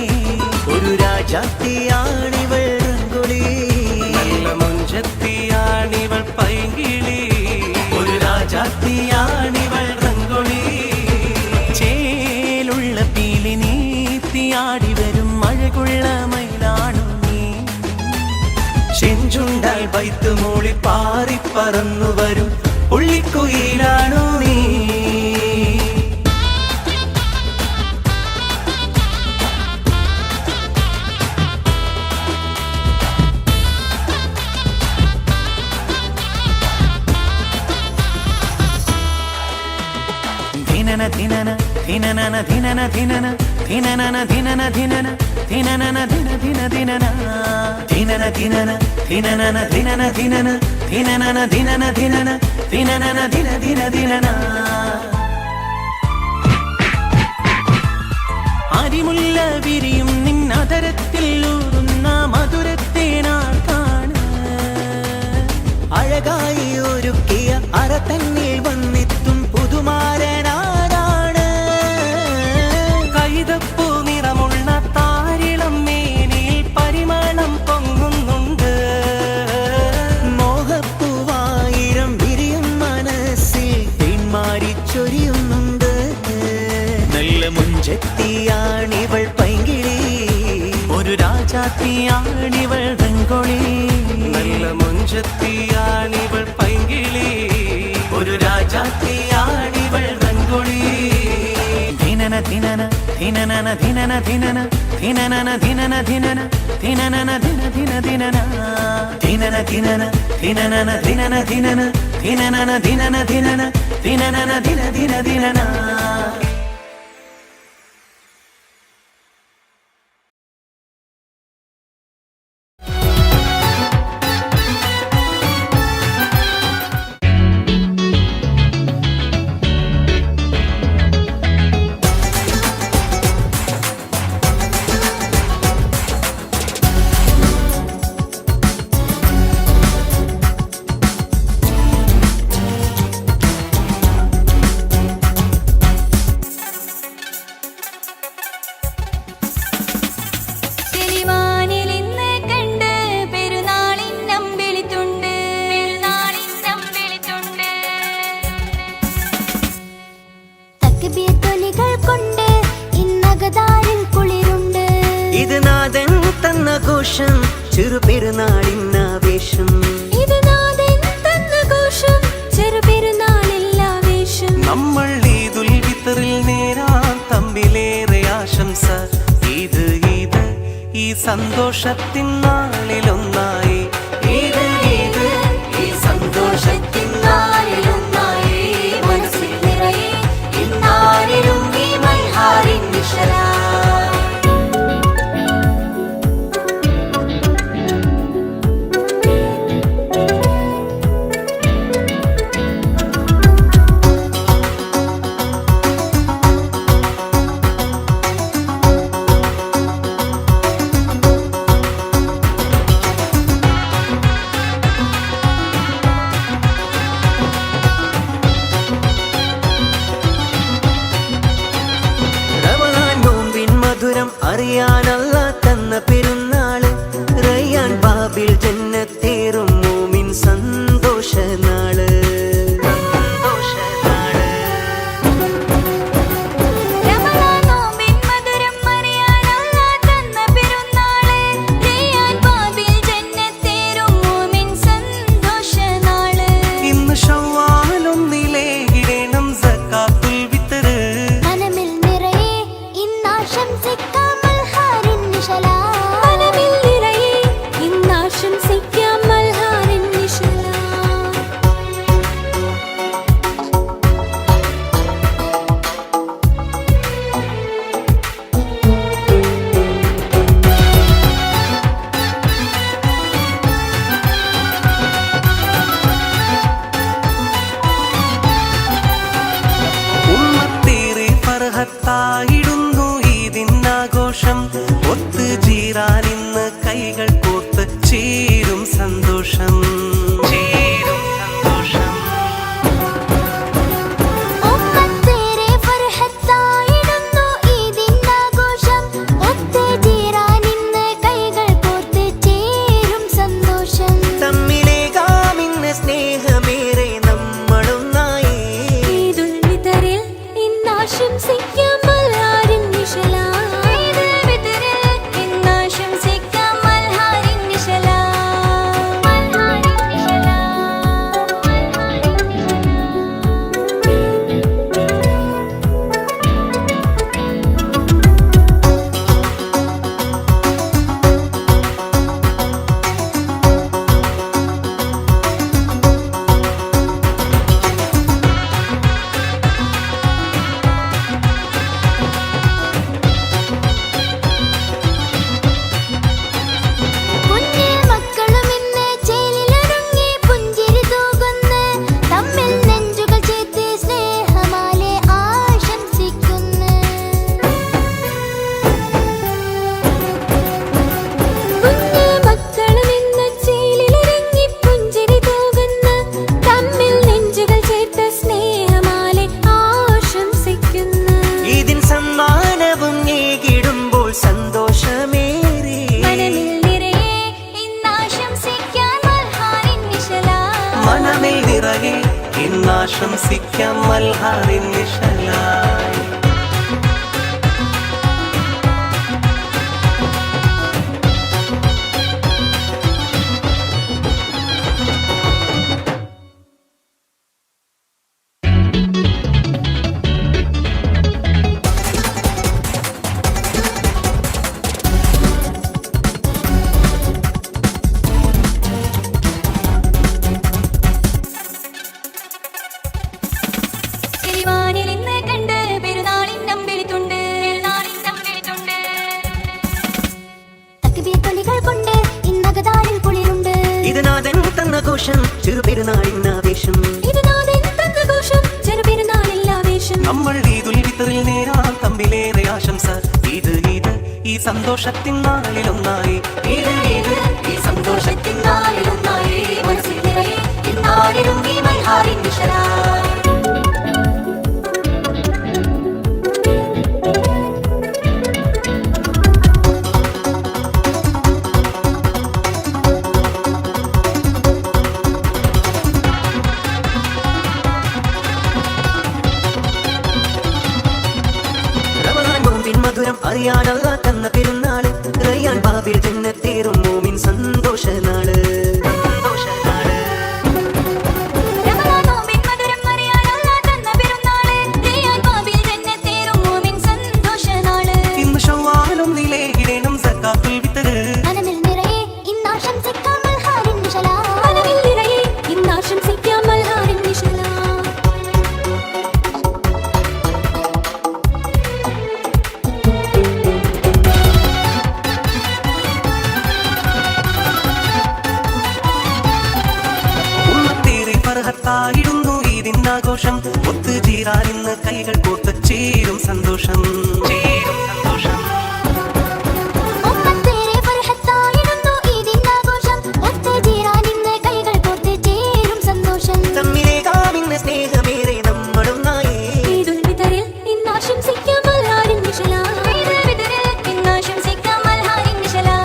ഒരു രാജാത്തിയാണിവൾ റംഗോളി. നല്ല മുഞ്ചത്തിയാണിവൾ പൈങ്കിളി, ഒരു രാജാത്തിയാണിവൾ റംഗോളി. ചേലുള്ള പീലി നീത്തിയാടി വരും അഴകുള്ള മയിലാണു നീ. ചെഞ്ചുണ്ടാൽ വൈത്ത് മൂളി പാറി പറന്നു വരും ഉള്ളിക്കുയിലാണു നീ. ധിനന ധിനന ധിനനന ധിനന ധിനന ധിനനന ധിനന ധിനന ധിനനന ധിന ധിന ധിനന ധിനന ധിനന ധിനനന ധിനന ധിനന ധിനനന ധിനന ധിനന ധിനനന ധിന ധിന ധിനന. അരിമുല്ല വിരിയും നിന്നതരത്തിൽ ഊറുന്ന മധുരത്തേനാൾ കാണ. അഴകായി ഒരുക്കിയ അറ തന്നിൽ വന്നെത്തും പുതുമാരനാരാണ്. കൈതപ്പൂ നിറമുള്ള താരിളം മേനിയിൽ പരിമളം പൊങ്ങുന്നുണ്ട്. മോഹപ്പൂവായിരം വിരിയും മനസ്സിൽ പിന്മാരി ചൊരിയുന്നുണ്ട്. നല്ല മുഞ്ചത്തിയാണിവൾ പൈങ്കിളി, ഒരു രാജാത്തിയാണിവൾ റംഗോളി. നല്ല മുഞ്ചത്തിയാണിവൾ പൈങ്കിളി, ഒരു രാജാത്തിയാണിവൾ റംഗോളി. ധിനന ധിനന ധിനനന ധിനന ധിനന ധിനനന ധിനന ധിനന ധിനനന ധിന ധിന ധിനന ധിനന ധിനന ധിനനന ധിനന ധിനന ധിനനന ധിനന ധിനന ധിനനന ധിന ധിന ധിനന. തക്ബീർതൊലികൾ കൊണ്ട് ഇന്നകതാരിൽ കുളിരുണ്ട്. ഇത് നാഥൻ തന്ന ഘോഷം ചെറുപെരുന്നാളിന്നാവേശം. ഇത് നാഥൻ തന്ന ഘോഷം ചെറുപെരുന്നാളില്ലാവേശം. നമ്മൾ ഈദുൽ ഫിത്തറിൽ നേരാം തമ്മിലേറെ ആശംസ. ഈദ് ഈദ് ഈ സന്തോഷത്തിൻ നാളിലൊന്നായി. ഈദ് ഈദ് ഈ സന്തോഷത്തിൻ നാളിലൊന്നായി. മനസ്സിൽ നിറയെ ഇന്നാരിലും ഈ മൽഹാറിൻ നിശലാ. റമളാൻ നോമ്പിൻ മധുരം അറിയാനല്ല തന്ന പെരുന്നാള്. റയ്യാൻ ബാബിൽ ജന്നത്തേറും മോമിൻ സന്തോഷനാള്. റമളാൻ നോമ്പിൻ മധുരം അറിയാനല്ല തന്ന പെരുന്നാള്. റയ്യാൻ ബാബിൽ ജന്നത്തേറും മോമിൻ സന്തോഷനാള്. ഇന്ന് ശവ്വാലൊന്നിലെ ഇടണം സക്കാത്തുൽ ഫിത്തർ. മനമിൽ നിറയെ ഇന്നാശംസിക്കാം മൽഹാറിൻ നിശലാ. മനമിൽ നിറയെ ഇന്നാശംസിക്കാം മൽഹാറിൻ നിശലാ. ഉമ്മത്തേറെ ഫർഹത്തായിടുന്നു ഈദിന്നാഘോഷം. ഒത്ത് ജീറാനിന്ന് കൈകൾ കോർത്ത് ചേരും സന്തോഷം. ചേരും സന്തോഷം. ഉമ്മത്തേറെ ഫർഹത്തായിടുന്നു ഈദിന്നാഘോഷം. ഒത്ത് ജീറാനിന്ന് കൈകൾ കോർത്ത് ചേരും സന്തോഷം. തമ്മിലേകാമിന്ന് സ്നേഹമേറെ നമ്മളൊന്നായി. ഈദുൽ ഫിത്തറിൽ ഇന്നാശംസിക്കാം മൽഹാറിൻ നിശലാ. ഈദുൽ ഫിത്തറിൽ ഇന്നാശംസിക്കാം മൽഹാറിൻ നിശലാ. മൽഹാറിൻ നിശലാ. കുഞ്ഞു മക്കളും ഇന്ന് ചേലിലൊരുങ്ങി പുഞ്ചിരി തൂകുന്നു. തമ്മിൽ നെഞ്ചുകൾ ചേർത്ത് സ്നേഹമാലെ ആശംസിക്കുന്നു. കുഞ്ഞു മക്കളും ഇന്ന് ചേലിലൊരുങ്ങി പുഞ്ചിരി തൂകുന്നു. തമ്മിൽ നെഞ്ചുകൾ ചേർത്ത് സ്നേഹമാലെ ആശംസിക്കുന്നു. ഇതിൻ സമ്മാനവും ഏകിടുമ്പോൾ സന്തോഷമേറെ. മനമിൽ നിറയെ ഇന്നാശംസിക്കാൻ മൽഹാറിൻ നിശലാ. മനമിൽ നിറയെ ഇന്നാശംസിക്കാം മൽഹാറിൻ നിശലായി. കിളിവാനിൽ ഇന്ന് കണ്ട് പെരുന്നാളിൻ നമ്പിളിത്തുണ്ട്. പെരുന്നാളിൻ നമ്പിളിത്തുണ്ട്. തക്ബീർതൊലികൾ കൊണ്ട് ഇന്നകതാരിൽ കുളിരുണ്ട്. ഇത് നാഥൻ തന്ന ഘോഷം ചെറുപെരുന്നാളിന്നാവേശം. ഇത് നാഥൻ തന്ന ഘോഷം ചെറുപെരുന്നാളില്ലാവേശം. നമ്മൾ ഈദുൽ ഫിത്തറിൽ നേരാം തമ്മിലേറെ ആശംസ. ഈദ് ഈദ് ഈ സന്തോഷത്തിൻ നാളിലൊന്നായി. ഈദ് ഈദ് ഈ സന്തോഷത്തിൻ നാളിലൊന്നായി. മനസ്സിൽ നിറയെ ഇന്നാരിലും ഈ മൽഹാറിൻ നിശലാ. വിവരം അറിയാനല്ല തന്ന പെരുന്നാള് റയ്യാൻ ബാബിൽ ജന്നത്തേറും മോമിൻ സന്തോഷനാള്. റമളാൻ നോമ്പിൻ മധുരം അറിയാനല്ല തന്ന പെരുന്നാള് റയ്യാൻ ബാബിൽ ജന്നത്തേറും മോമിൻ സന്തോഷനാള്. ഇന്ന് ശവ്വാലും നിലയിടണം സക്കാത്തുൽ വിത്ർ. മനമിൽ നിറയെ ഇന്നാശംസിക്കാം മൽഹാരിൻ നിശലാ. മനമിൽ നിറയെ ഇന്നാശംസിക്കാം മൽഹാരിൻ നിശലാ. ഉമ്മത്തേറെ ഫർഹത്തായിടുന്നു ഈദിനാഘോഷം. ഒത്തുചേരാനിന്ന് കൈകൾ കോർത്ത് ചേരും സന്തോഷം. ഉമ്മത്തേറെ ഫർഹത്തായിടുന്നു ഈദിനാഘോഷം. ഒത്തുചേരാനിന്ന് കൈകൾ കോർത്ത് ചേരും സന്തോഷം. തമ്മിലേകാമിന്ന് സ്നേഹമേറെ നമ്മളും നായേ. ഈദുൽ ഫിത്റിൽ ഇന്നാശംസിക്കാം മൽഹാരിൻ നിശലാ. ഈദുൽ ഫിത്റിൽ ഇന്നാശംസിക്കാം മൽഹാരിൻ നിശലാ.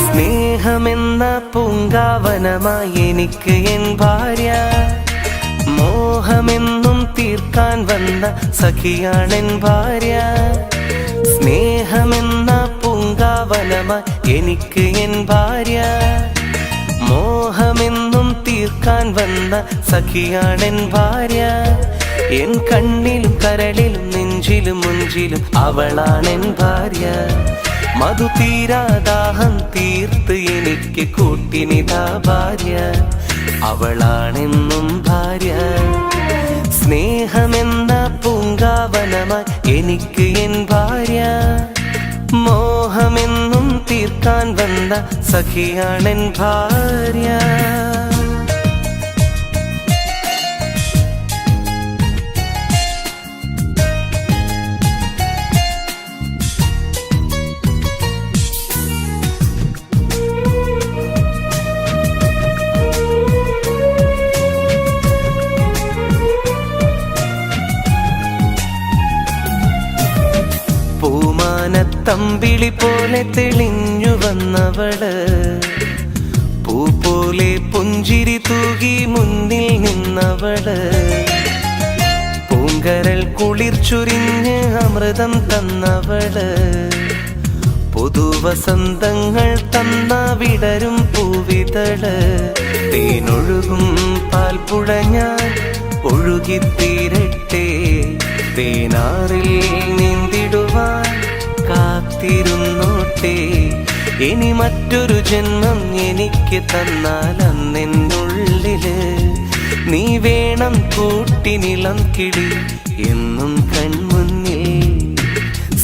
സ്നേഹമെന്ന പൂങ്കാവനമായി എനിക്ക് എൻ ഭാര്യ. മോഹമെന്നും തീർക്കാൻ വന്ന സഖിയാണെൻ ഭാര്യ. സ്നേഹമെന്ന പൂങ്കാവനമായി എനിക്ക് എൻ ഭാര്യ. മോഹമെന്നും തീർക്കാൻ വന്ന സഖിയാണെൻ ഭാര്യ. എൻ കണ്ണിലും കരളിലും നെഞ്ചിലും മുഞ്ചിലും അവളാണെൻ ഭാര്യ. മധു തീരാദാഹം തീർത്ത് എനിക്ക് കൂട്ടിനിതാ ഭാര്യ. അവളാണെന്നും ഭാര്യ. സ്നേഹമെന്ന പൂങ്കാവനമായി എനിക്ക് എൻ ഭാര്യ. മോഹമെന്നും തീർക്കാൻ വന്ന സഖിയാണെൻ ഭാര്യ. പൂമാനത്തമ്പിളി പോലെ തെളിഞ്ഞു വന്നവള്. പൂ പോലെ പുഞ്ചിരി തൂകി മുന്നിൽ നിന്നവള്. പൂങ്കരൽ കുളിർ ചുരിഞ്ഞ് അമൃതം തന്നവള്. പുതുവസന്തങ്ങൾ തന്ന വിടരും പൂവിതള്. തേനൊഴുകും പാൽപ്പുഴ ഞാൻ ഒഴുകിത്തീരട്ടെ. തേനാറിൽ നീന്തിടുവാൻ കാത്തിരുന്നോട്ടെ. ഇനി മറ്റൊരു ജന്മം എനിക്ക് തന്നാൽ അന്നെന്നുള്ളില് നീ വേണം കൂട്ടിനിളം കിളി എന്നും കൺമുന്നിൽ.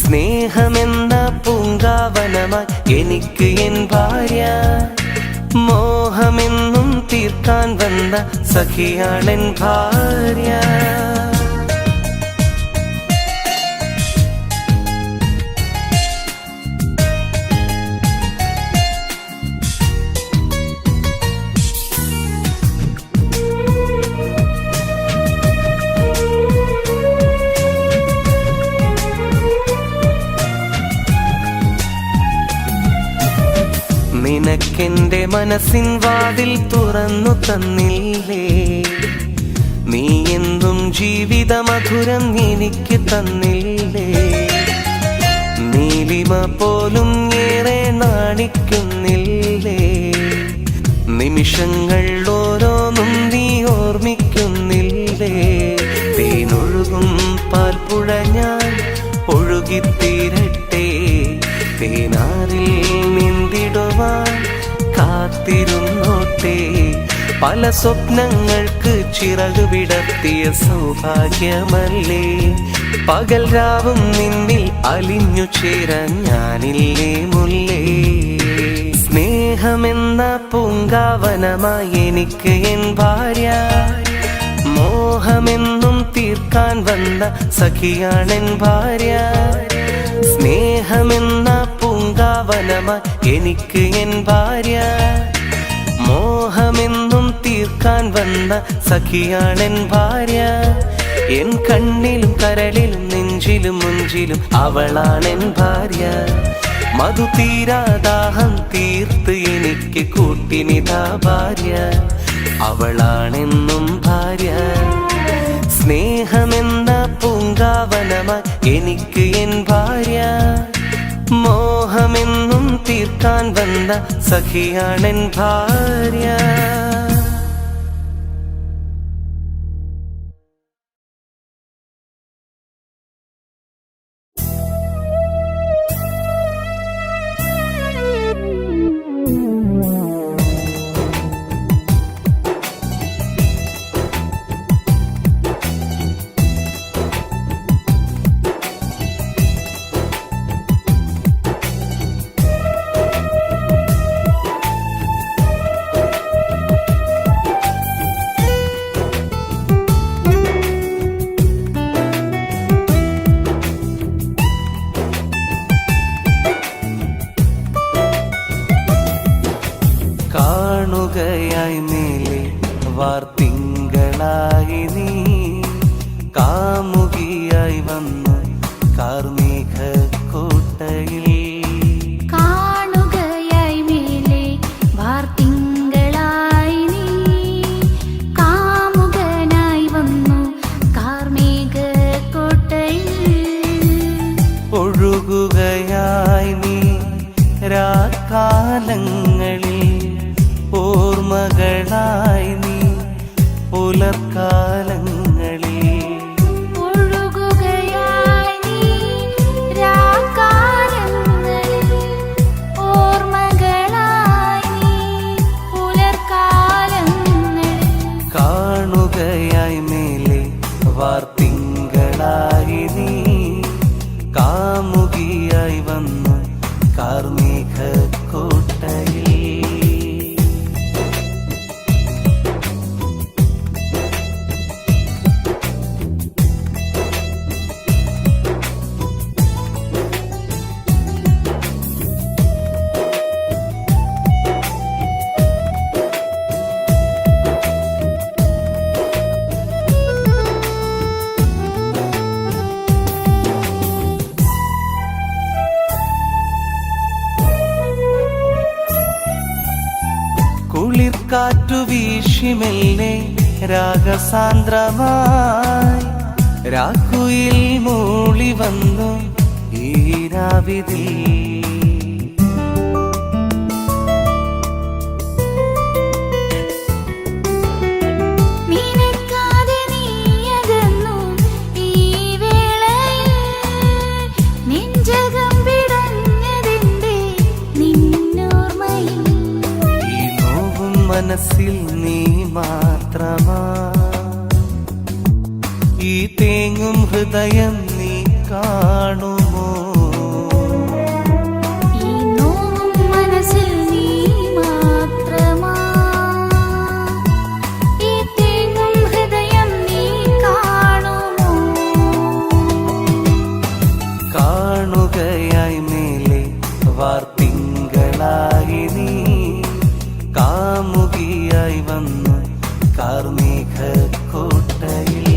സ്നേഹമെന്ന പൂങ്കാവനമായി എനിക്ക് എൻ ഭാര്യ. മോഹമെന്നും തീർക്കാൻ വന്ന സഖിയാണെൻ ഭാര്യ. നിനക്കെന്റെ മനസ്സിൻ വാതിൽ തുറന്നു തന്നില്ലേ. നീ എന്നും ജീവിത മധുരം എനിക്ക് തന്നില്ലേ. നീലിമ പോലും ഏറെ നാണിക്കുന്നില്ലേ. നിമിഷങ്ങൾ ഓരോന്നും നീ ഓർമ്മിക്കുന്നില്ലേ. തേനൊഴു പെരുകും പാൽപ്പുഴ ഞാൻ ഒഴുകിത്തീരട്ടെ, തേനാറിൽ നീന്തിടുവാൻ കാത്തിരുന്നോട്ടെ. പല സ്വപ്നങ്ങൾക്ക് ചിറക് വിടർത്തിയ സൗഭാഗ്യമല്ലേ, പകൽ രാവും നിന്നിൽ അലിഞ്ഞു ചേരാൻ ഞാനില്ലേ മുല്ലേ. സ്നേഹമെന്ന പൂങ്കാവനമായി എനിക്ക് എൻ ഭാര്യ, മോഹമെന്നും തീർക്കാൻ വന്ന സഖിയാണെൻ ഭാര്യ. സ്നേഹമെന്ന പൂങ്കാവനമായി എനിക്ക് എൻ ഭാര്യ, മോഹമെന്നും തീർക്കാൻ വന്ന സഖിയാണെൻ ഭാര്യ. എൻ കണ്ണിലും കരളിലും നെഞ്ചിലും മുഞ്ചിലും അവളാണെൻ ഭാര്യ. മധു തീരാദാഹം തീർത്ത് എനിക്ക് കൂട്ടിനിതാ ഭാര്യ, അവളാണെന്നും ഭാര്യ. സ്നേഹമെന്ന പൂങ്കാവനമായി എനിക്ക് എൻ ഭാര്യ, മോഹമെന്നും തീർക്കാൻ വന്ന സഖിയാണെൻ ഭാര്യ. കാണുകയായി മേലെ വാർത്തിങ്കളായി നീ, കാമുകിയായി വന്നു കാർമേഘ കോട്ടയിൽ. കാണുകയായി മേലെ വാർത്തിങ്കളായി നീ, കാമുകനായി വന്നു കാർമേഘ കോട്ടയിൽ. ഒഴുകുകയായി നീ രാക്കാലങ്ങളിൽ, ഓർമ്മകളായി നീ പുലർക്കാലങ്ങളിൽ. ഒഴുകുകയായി നീ രാക്കാലങ്ങളിൽ, ഓർമ്മകളായി നീ പുലർക്കാലങ്ങളിൽ. കാണുകയായി മേലെ വാർത്തിങ്കളായി നീ, കാമുകിയായി വന്നു കാർമേഘ കോട്ടയിൽ. കുളിർക്കാറ്റു വീശിമെല്ലെ രാഗസാന്ദ്രമായി, രാക്കുയിൽ മൂളി വന്നു ഈ രാവിതിൽ. നിനക്കാതെ നീയകന്നു ഈ വേളയിൽ, നെഞ്ചകം പിടഞ്ഞതിന്റെ നിന്നോർമ്മയിൽ. ഈ നോവും മനസ്സിൽ നീ മാത്രമാ, ഈ തേങ്ങും ഹൃദയം നീ കാണുമോ. ഈ നോവും മനസ്സിൽ നീ മാത്രമാ, ഈ തേങ്ങും ഹൃദയം നീ കാണുമോ. കാണുകയായി മേലെ വാർത്തിങ്കളായി നീ, കാമുകിയായി വന്നു കാർമേഘ കോട്ടയിൽ.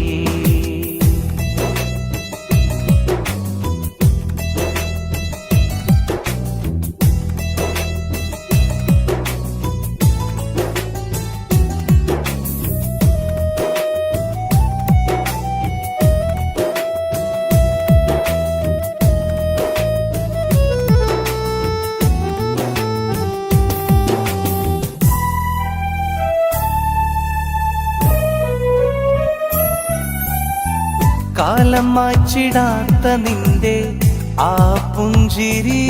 കാലം മാച്ചിടാത്ത നിന്റെ ആ പുഞ്ചിരി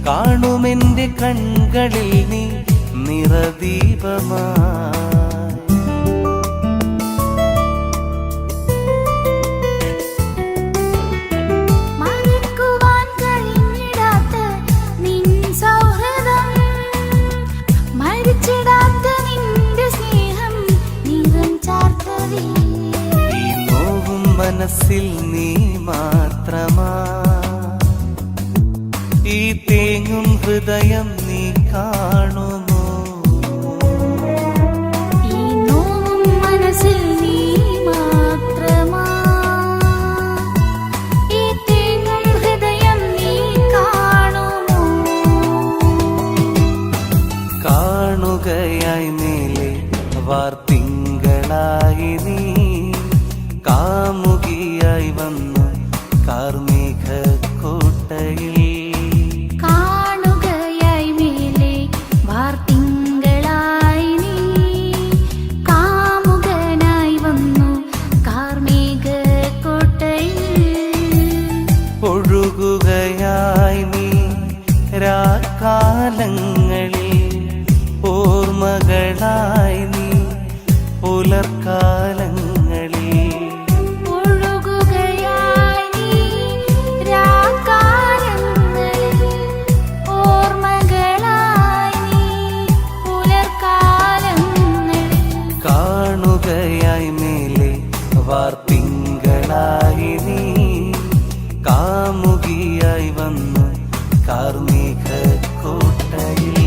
കാണുമെന്റെ കൺകളിൽ നീ നിറദീപമായി. മറക്കുവാൻ കഴിഞ്ഞിടാത്ത നിൻ സൗഹൃദം, മരിച്ചിടാത്ത നിന്റെ സ്നേഹം നിറം ചാർത്തവേ. ഈ നോവും മനസ്സിൽ നീ മാത്രമാ, ഈ തേങ്ങും ഹൃദയം നീ കാണുമോ? ഈ നോവും മനസ്സിൽ നീ മാത്രമാ, ഈ തേങ്ങും ഹൃദയം നീ കാണുമോ? കാണുകയായി മേലെ വാർത്തിങ്കളായി നീ, കാമുകിയായി വന്നു കാർമേഘ കോട്ടയിൽ. കാണുകയായി മേലെ വാർത്തിങ്കളായി നീ, കാമുകനായി വന്നു കാർമേഘക്കോട്ടയിൽ. ഒഴുകുകയായി നീ രാക്കാലങ്ങളിൽ, ഓർമ്മകളായി നീ പുലർക്കാലങ്ങളിൽ. ഒഴുകുകയായി നീ രാക്കാലങ്ങളിൽ, ഓർമ്മകളായി നീ പുലർക്കാലങ്ങളിൽ. കാണുകയായി മേലെ വാർത്തിങ്കളായി നീ, കാമുകിയായി വന്നു കാർമേഘ കോട്ടയിൽ.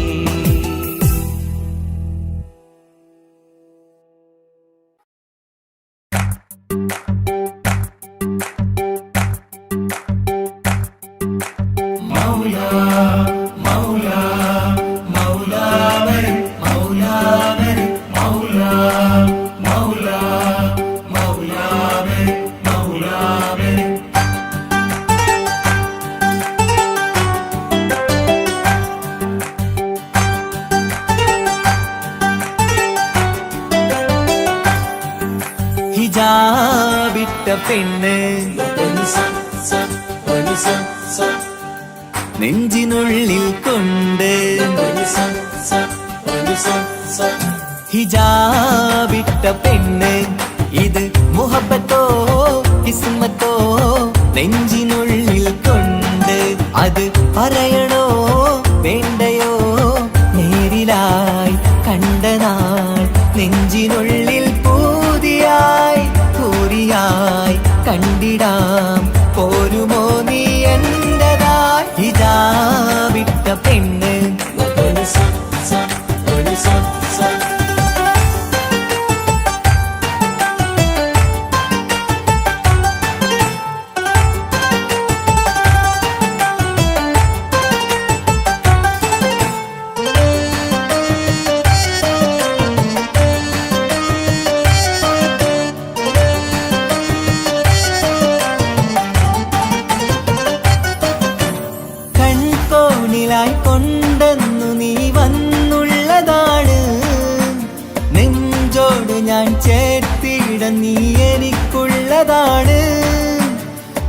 ഹിജാബിട്ട പെണ്ണ് നെഞ്ചിനുള്ളിൽ കൊണ്ട്, ഹിജാബിട്ട പെണ്ണ് ഇത് മുഹബത്തോ കിസ്മത്തോ നെഞ്ചിനുള്ളിൽ കൊണ്ട്. അത് പറയണോ വേണ്ടയോ നേരിലായി കണ്ട നാൾ, നെഞ്ചിനുള്ളിൽ പൂതിയായി പൂരിയായി കണ്ടിടാം. പോരുമോ നീ എന്റേതായി? ഹിജാബിട്ട പെണ്ണ് കൺകോണിലായി കൊണ്ടെന്നു നീ വന്നുള്ളതാണ്. നെഞ്ചോട് ഞാൻ ചേർത്തിട നീ എനിക്കുള്ളതാണ്.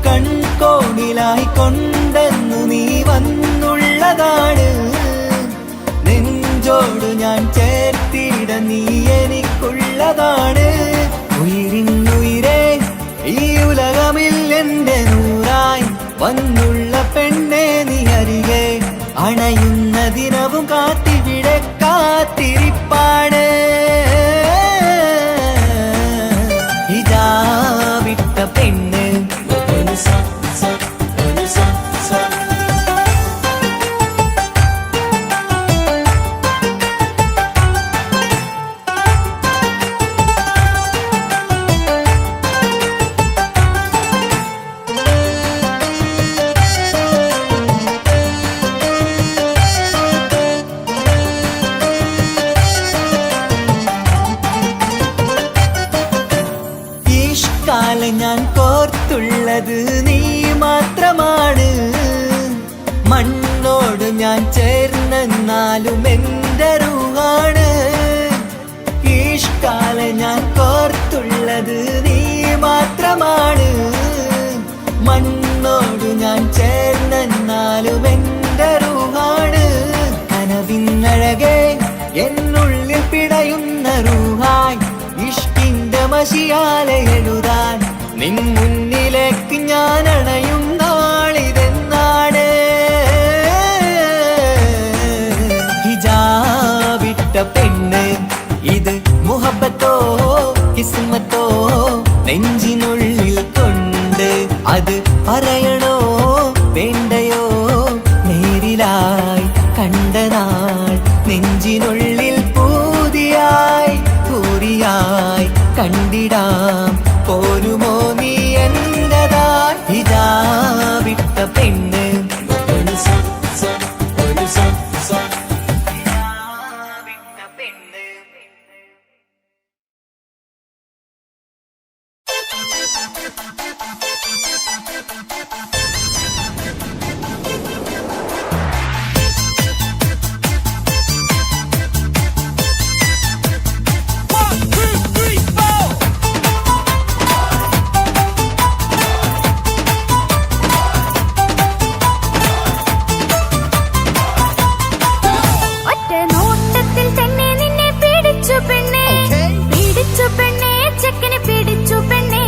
കൺകോണിലായി കൊണ്ടെന്നു നീ വന്നുള്ളതാണ്. നെഞ്ചോട് ഞാൻ ചേർത്തിട നീ എനിക്കുള്ളതാണ്. ഉയിരിന്നുയിരേ ഈ ഉലകമിൽ എന്റെ നൂറായി വന്നുള്ള പെണ്ണെ നീ അരികെ അണയുന്ന ദിനവും കാത്തിവിടെ കാത്തിരിപ്പാണ്. ഹിജാബിട്ട പെണ്ണ് ഞാൻ കോർത്തുള്ളത് നീ മാത്രമാണ്. മണ്ണോട് ഞാൻ ചേർന്നെന്നാലും എന്റെ റൂഹാണ്. ഈഷ്കാല ഞാൻ കോർത്തുള്ളത് നീ മാത്രമാണ്. സ്വന്തമാണ്. മണ്ണോടു ഞാൻ ചേർന്നെന്നാലും എന്റെ റൂഹാണ്. കനവിന്നഴകെ എന്നുള്ളിൽ പിടയുന്ന റൂഹായി ഇഷ്കിന്റെ മഷിയാലെ എഴുതാൻ നിൻ മുന്നിലേക്ക് ഞാൻ അണയും നാളിതെന്നാണ്. ഹിജാബിട്ട പെണ്ണ് ഇത് മുഹബത്തോ കിസ്മത്തോ നെഞ്ചിനുള്ളിൽ കൊണ്ട് അത് പറയണോ വേണ്ടയോ നേരിലായി കണ്ട നാൾ നെഞ്ചിനുള്ളിൽ പൂതിയായി പൂരിയായി കണ്ടിടാം പോരുമോ നീ എന്റതായി. ഹിജാബിട്ട പെണ്ണ് ഒറ്റ നോട്ടത്തിൽ തന്നെ നിന്നെ പിടിച്ചു പെണ്ണേ, പിടിച്ചു പെണ്ണേ, ചെക്കനെ പിടിച്ചു പെണ്ണേ.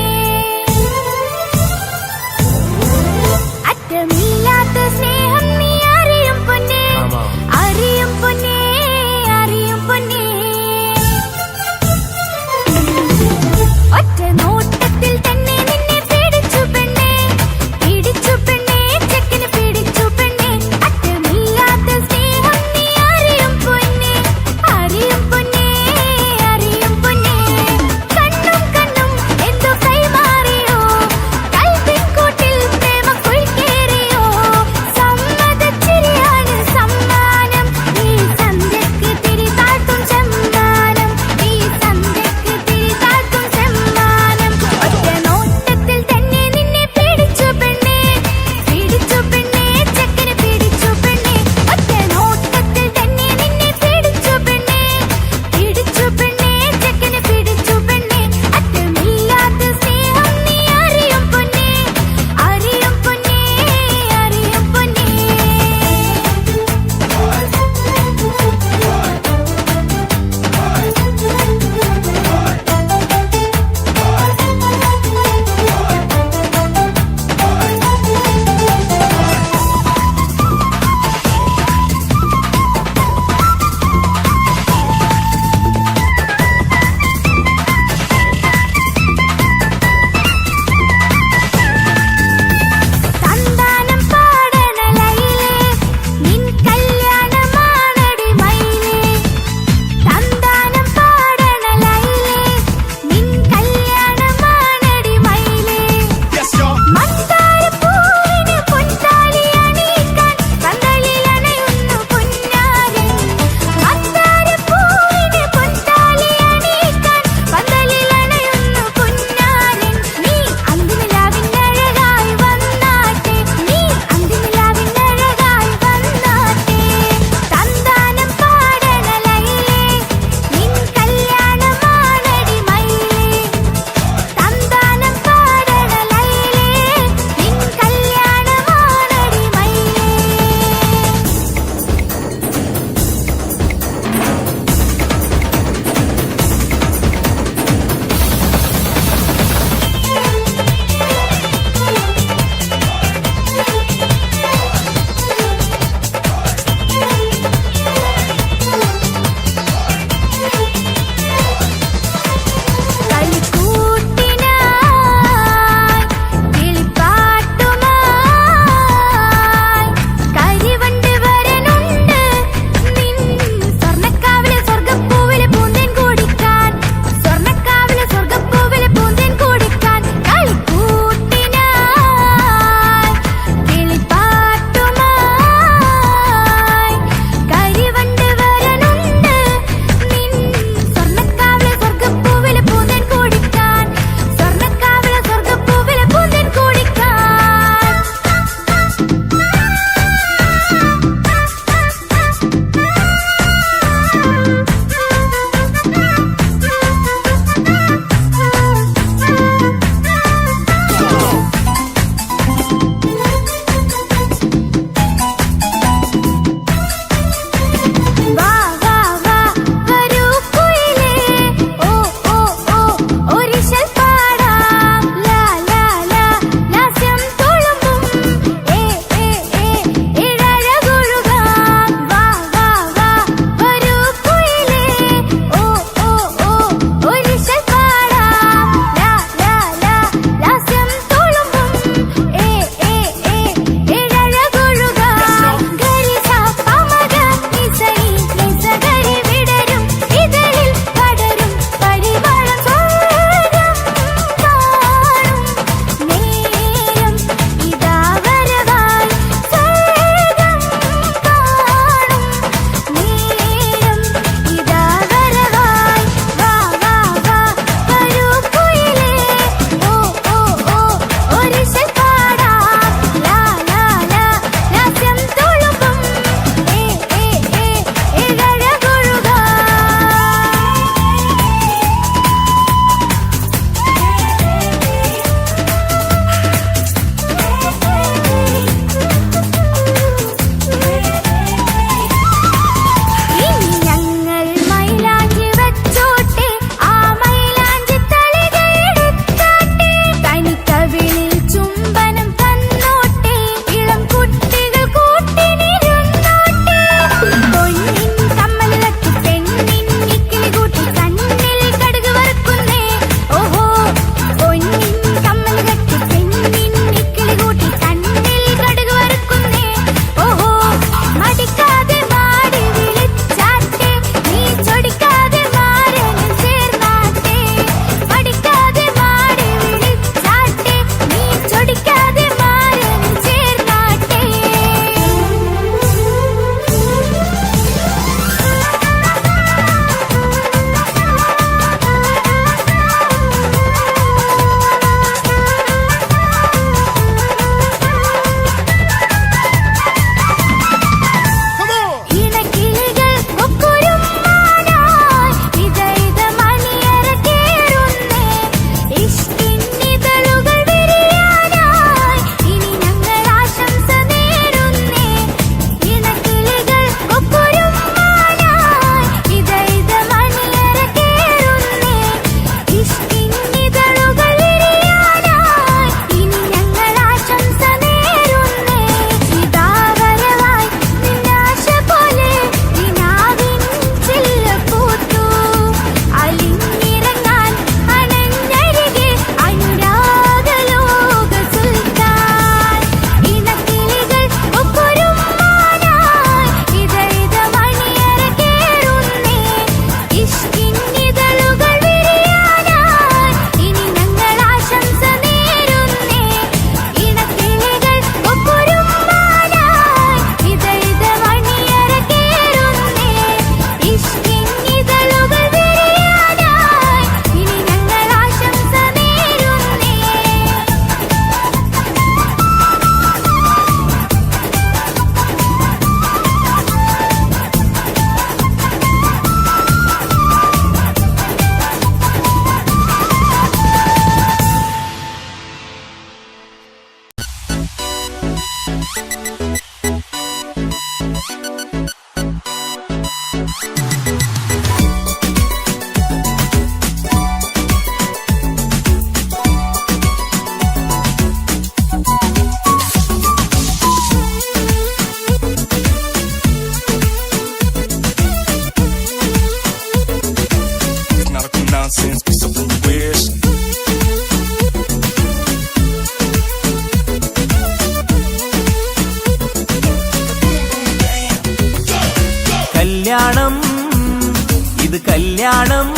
ഇത് കല്യാണം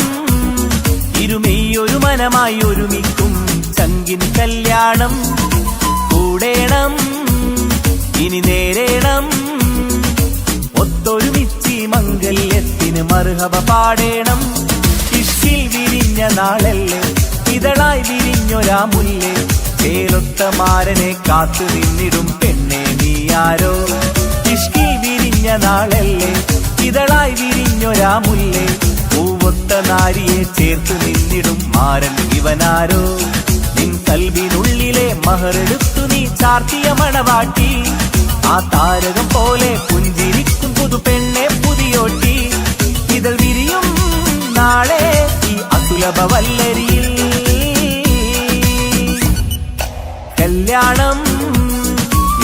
ഇരുമെയ്യൊരു മനമായി ഒരുമിക്കും ചങ്കിൻ കല്യാണം കൂടേണം ഇനി നേരേണം ഒത്തൊരുമിച്ചി മംഗല്യത്തിന് മർഹബ പാടേണം ഇഷ്കിൽ വിരിഞ്ഞ നാളല്ലേ ഇതളായി വിരിഞ്ഞൊരാ മുല്ലേ ചേലൊത്ത മാരനെ കാത്തു നിന്നിടും പെണ്ണെ നീയാരോ ഇഷ്കിൽ വിരിഞ്ഞ നാളല്ലേ ഇതളായി വിരിഞ്ഞൊരാ മുല്ലേ പൂവൊത്ത നാരിയെ ചേർത്ത് നിന്നിടും മാരൻ ഇവനാരോ നിൻ കൽവിനുള്ളിലെ മഹറെടുത്തു നീ ചാർത്തിയ മണവാട്ടി ആ താരകം പോലെ പുഞ്ചിരിക്കും പുതു പെണ്ണെ പുതിയോട്ടി ഇതൾ വിരിയും നാളെ ഈ അസുലഭ വല്ലരിയിൽ കല്യാണം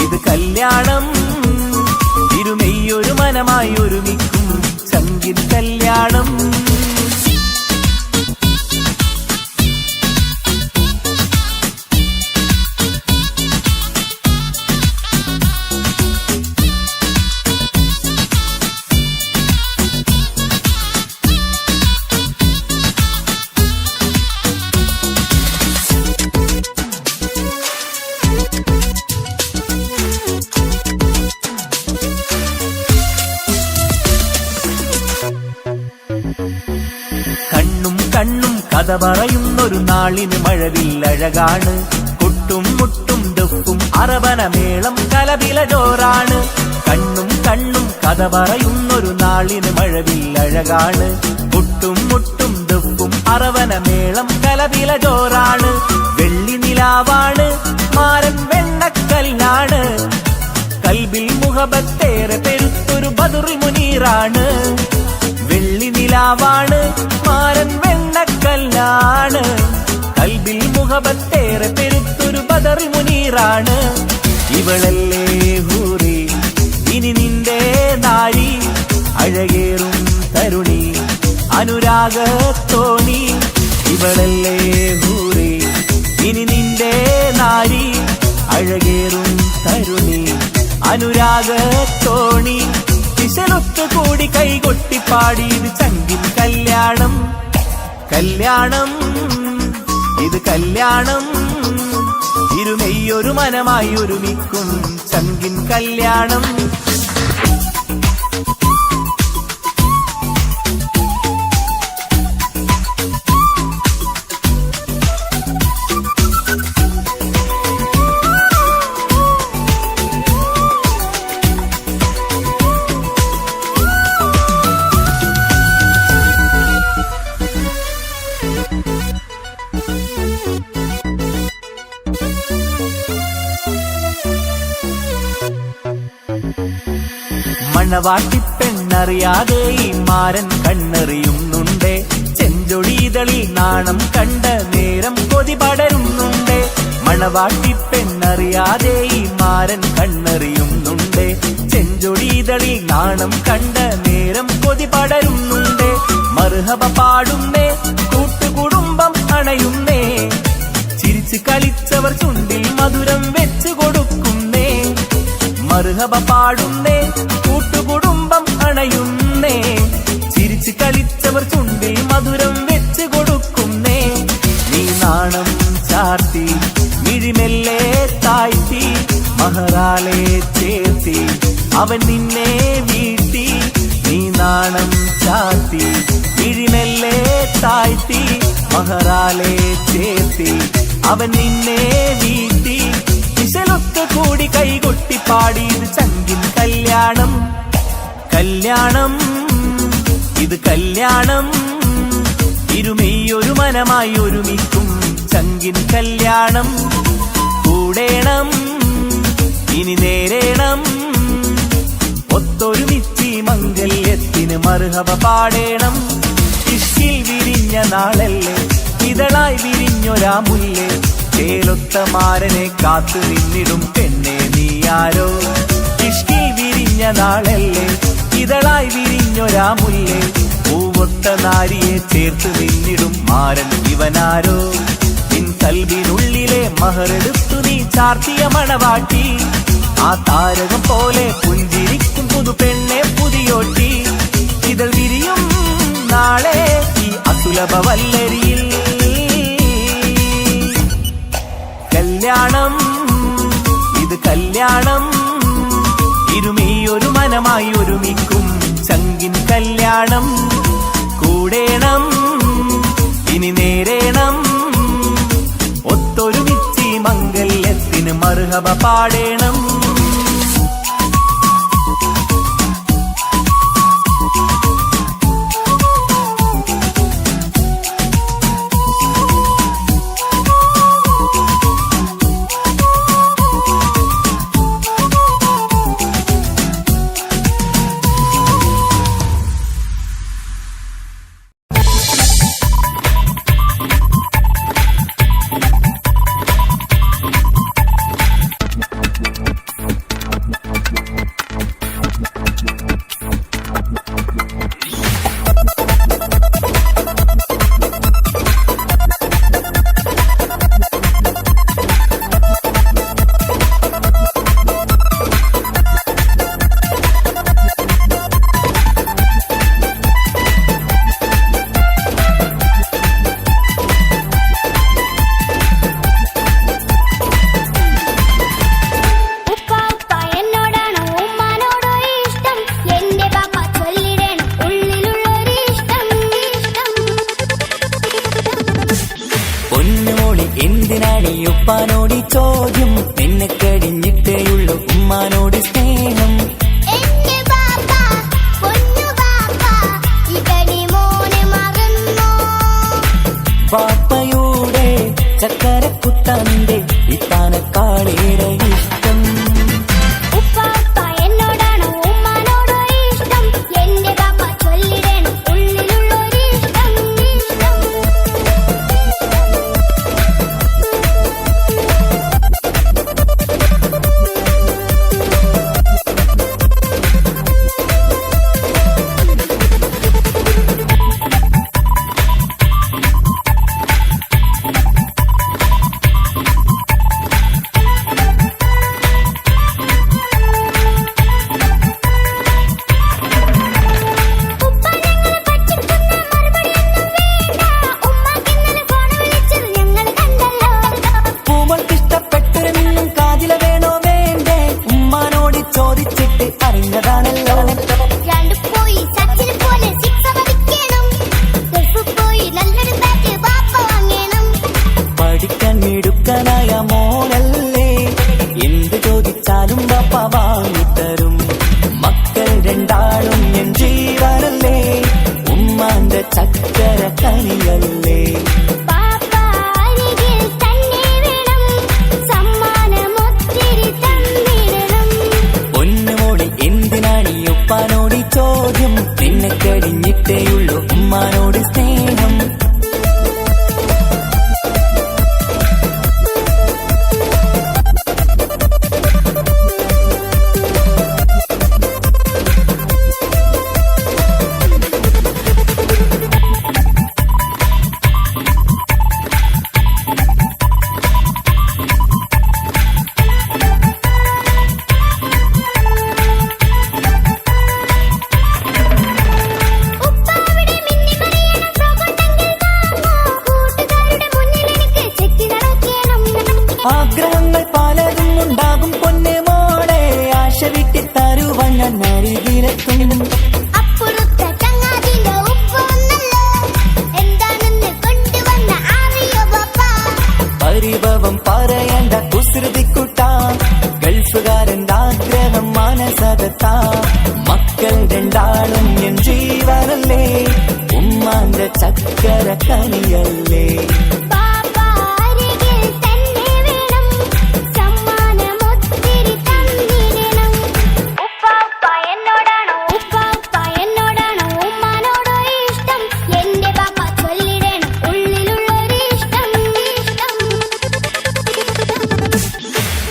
ഇത് കല്യാണം ഇരുമെയ്യൊരു മനമായി ഒരുമിക്കും ചങ്കിൻ കല്യാണം കണ്ണും കണ്ണും കഥ പറയുന്നൊരു നാളിന് മഴവില്ലഴകാണ് കൊട്ടും മുട്ടും ദുഃഖും അറബനമേളം കലപില ജോറാണ് കണ്ണും കണ്ണും കഥ പറയുന്നൊരു നാളിന് മഴവില്ലഴകാണ് കൊട്ടും മുട്ടും ദുഃഖും അറബനമേളം കലപില ജോറാണ് വെള്ളി നിലാവാണ് മാരൻ വെണ്ണക്കല്ലാണ് കൽബിൽ മുഹബത്തേറെ പെരുത്തൊരു ബദറുൽ മുനീറാണ് വെള്ളി നിലാവാണ് മാരൻ വെണ്ണക്കല്ലാണ് കൽബിൽ മുഹബത്തേറെ പെരുത്തൊരു ബദറുൽ മുനീറാണ് ഇവളല്ലേ ഹൂറി ഇനി നിന്റെ നാരി അഴകേറും തരുണി അനുരാഗത്തോണി ഇവളല്ലേ ഹൂറി ഇനി നിന്റെ നാരി അഴകേറും തരുണി അനുരാഗത്തോണി കൂടി കൈകൊട്ടിപ്പാടി ഇത് ചങ്കിൻ കല്യാണം കല്യാണം ഇത് കല്യാണം ഇരുമെയ്യൊരു മനമായി ഒരുമിക്കും ചങ്കിൻ കല്യാണം മണവാട്ടിപ്പെണ്ണറിയാതെ ഈ മാരൻ കണ്ണെറിയുന്നുണ്ടേ ചെഞ്ചൊടിതളിൽ നാണം കണ്ട നേരം കൊതി പടരുന്നുണ്ടേ മണവാട്ടിപ്പെണ്ണറിയാതെ ഈ മാരൻ കണ്ണെറിയുന്നുണ്ടേ ചെഞ്ചൊടിതളിൽ നാണം കണ്ട നേരം കൊതി പടരുന്നുണ്ടേ മർഹബ പാടുന്നേ കൂട്ടുകുടുംബം അണയുന്നേ ചിരിച്ചു കളിച്ചവർ ചുണ്ടിൽ മധുരം വെച്ചു കൊടുക്കുന്നേ മർഹബ പാടുന്നേ കൂട്ടുകുടുംബം അണയുന്നേ ചിരിച്ചു കളിച്ചവർ ചുണ്ടിൽ മധുരം വെച്ച് കൊടുക്കുന്നേ നീ നാണം ചാർത്തി മിഴിമെല്ലെ താഴ്ത്തി മഹറാലെ ചേർത്തി അവൻ നിന്നെ വീഴ്ത്തി നീ നാണം ചാർത്തി മിഴിമെല്ലെ താഴ്ത്തി മഹറാലെ ചേർത്തി അവൻ നിന്നെ വീഴ്ത്തി വിശലൊക്കെ കൂടി കൈകൊട്ടിപ്പാടി ഇത് ചങ്കിൻ കല്യാണം കല്യാണം ഇത് കല്യാണം ഇരുമെയ്യൊരു മനമായി ഒരുമിക്കും ചങ്കിൻ കല്യാണം കൂടേണം ഇനി നേരേണം ഒത്തൊരുമിച്ചി മംഗല്യത്തിന് മർഹബ പാടേണം ഇഷ്കിൽ വിരിഞ്ഞ നാളല്ലേ ഇതളായി വിരിഞ്ഞൊരാ മുല്ലേ ചേലൊത്ത മാരനെ കാത്തു നിന്നിടും പെണ്ണെ നീയാരോ ഇഷ്കിൽ വിരിഞ്ഞ നാളല്ലേ ഇതളായി വിരിഞ്ഞൊരാ മുല്ലേ പൂവൊത്ത നാരിയെ ചേർത്ത് നിന്നിടും മാരൻ ഇവനാരോ നിൻ കൽവിനുള്ളിലെ മഹറെടുത്തു നീ ചാർത്തിയ മണവാട്ടി ആ താരകം പോലെ പുഞ്ചിരിക്കും പുതു പെണ്ണെ പുതിയോട്ടി ഇതൾ വിരിയും നാളെ ഈ അസുലഭ വല്ലരിയിൽ. കല്യാണം ഇത് കല്യാണം, ഇരുമിയൊരു മനമായി ഒരുമിക്കും ചങ്കിൻ കല്യാണം. കൂടേണം ഇനി നേരേണം, ഒത്തൊരുമിച്ച് മംഗല്യത്തിന് മർഹബ പാടേണം. എന്തിനാണ് ഉപ്പാനോട് ചോദ്യം, നിന്നെ കഴിഞ്ഞിട്ടേയുള്ളൂ ഉമ്മാനോട് സ്നേഹം. പാപ്പയുടെ ചക്കരക്കുട്ടന്റെ ഇത്താനക്കാളേറെ ഇഷ്ടം. മിടുക്കനായ മോനല്ലേ, എന്ത് ചോദിച്ചാലും പപ്പ വാങ്ങിത്തരും. മക്കൾ രണ്ടാളും എൻ ജീവനല്ലേ, ഉമ്മാന്റെ ചക്കര കനിയല്ലേ. പൊന്നുമോളി എന്തിനാണ് ഈ ഉപ്പാനോട് ചോദ്യം, നിന്നെ കഴിഞ്ഞിട്ടേയുള്ളൂ ഉമ്മാനോട് സ്നേഹം. ആഗ്രഹങ്ങൾ പലതും ഉണ്ടാകും പൊന്നെ മോളെ, ആശ വിട്ടി തരുവാൻ ഞാൻ അരികിലെത്തും. പരിഭവം പറയണ്ട കുസൃതിക്കുട്ട, ഗൾഫുകാരൻ്റെ ആഗ്രഹം മനസകത്താ. മക്കൾ രണ്ടാളും എൻ ജീവനല്ലേ, ഉമ്മാന്റെ ചക്കര കനിയല്ലേ.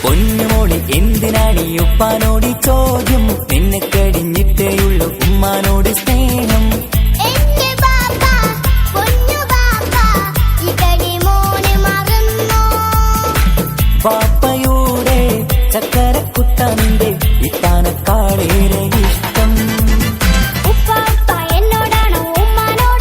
പൊന്നുമോളി എന്തിനാണ് ഈ ഉപ്പാനോട് ചോദ്യം, നിന്നെ കഴിഞ്ഞിട്ടേയുള്ളൂ ഉമ്മാനോട് സ്നേഹം. പാപ്പയുടെ ചക്കരക്കുട്ടന്റെ ഇത്താനക്കാളേറെ ഇഷ്ടം. ഉപ്പാപ്പ എന്നോടാണോ ഉമ്മാനോട്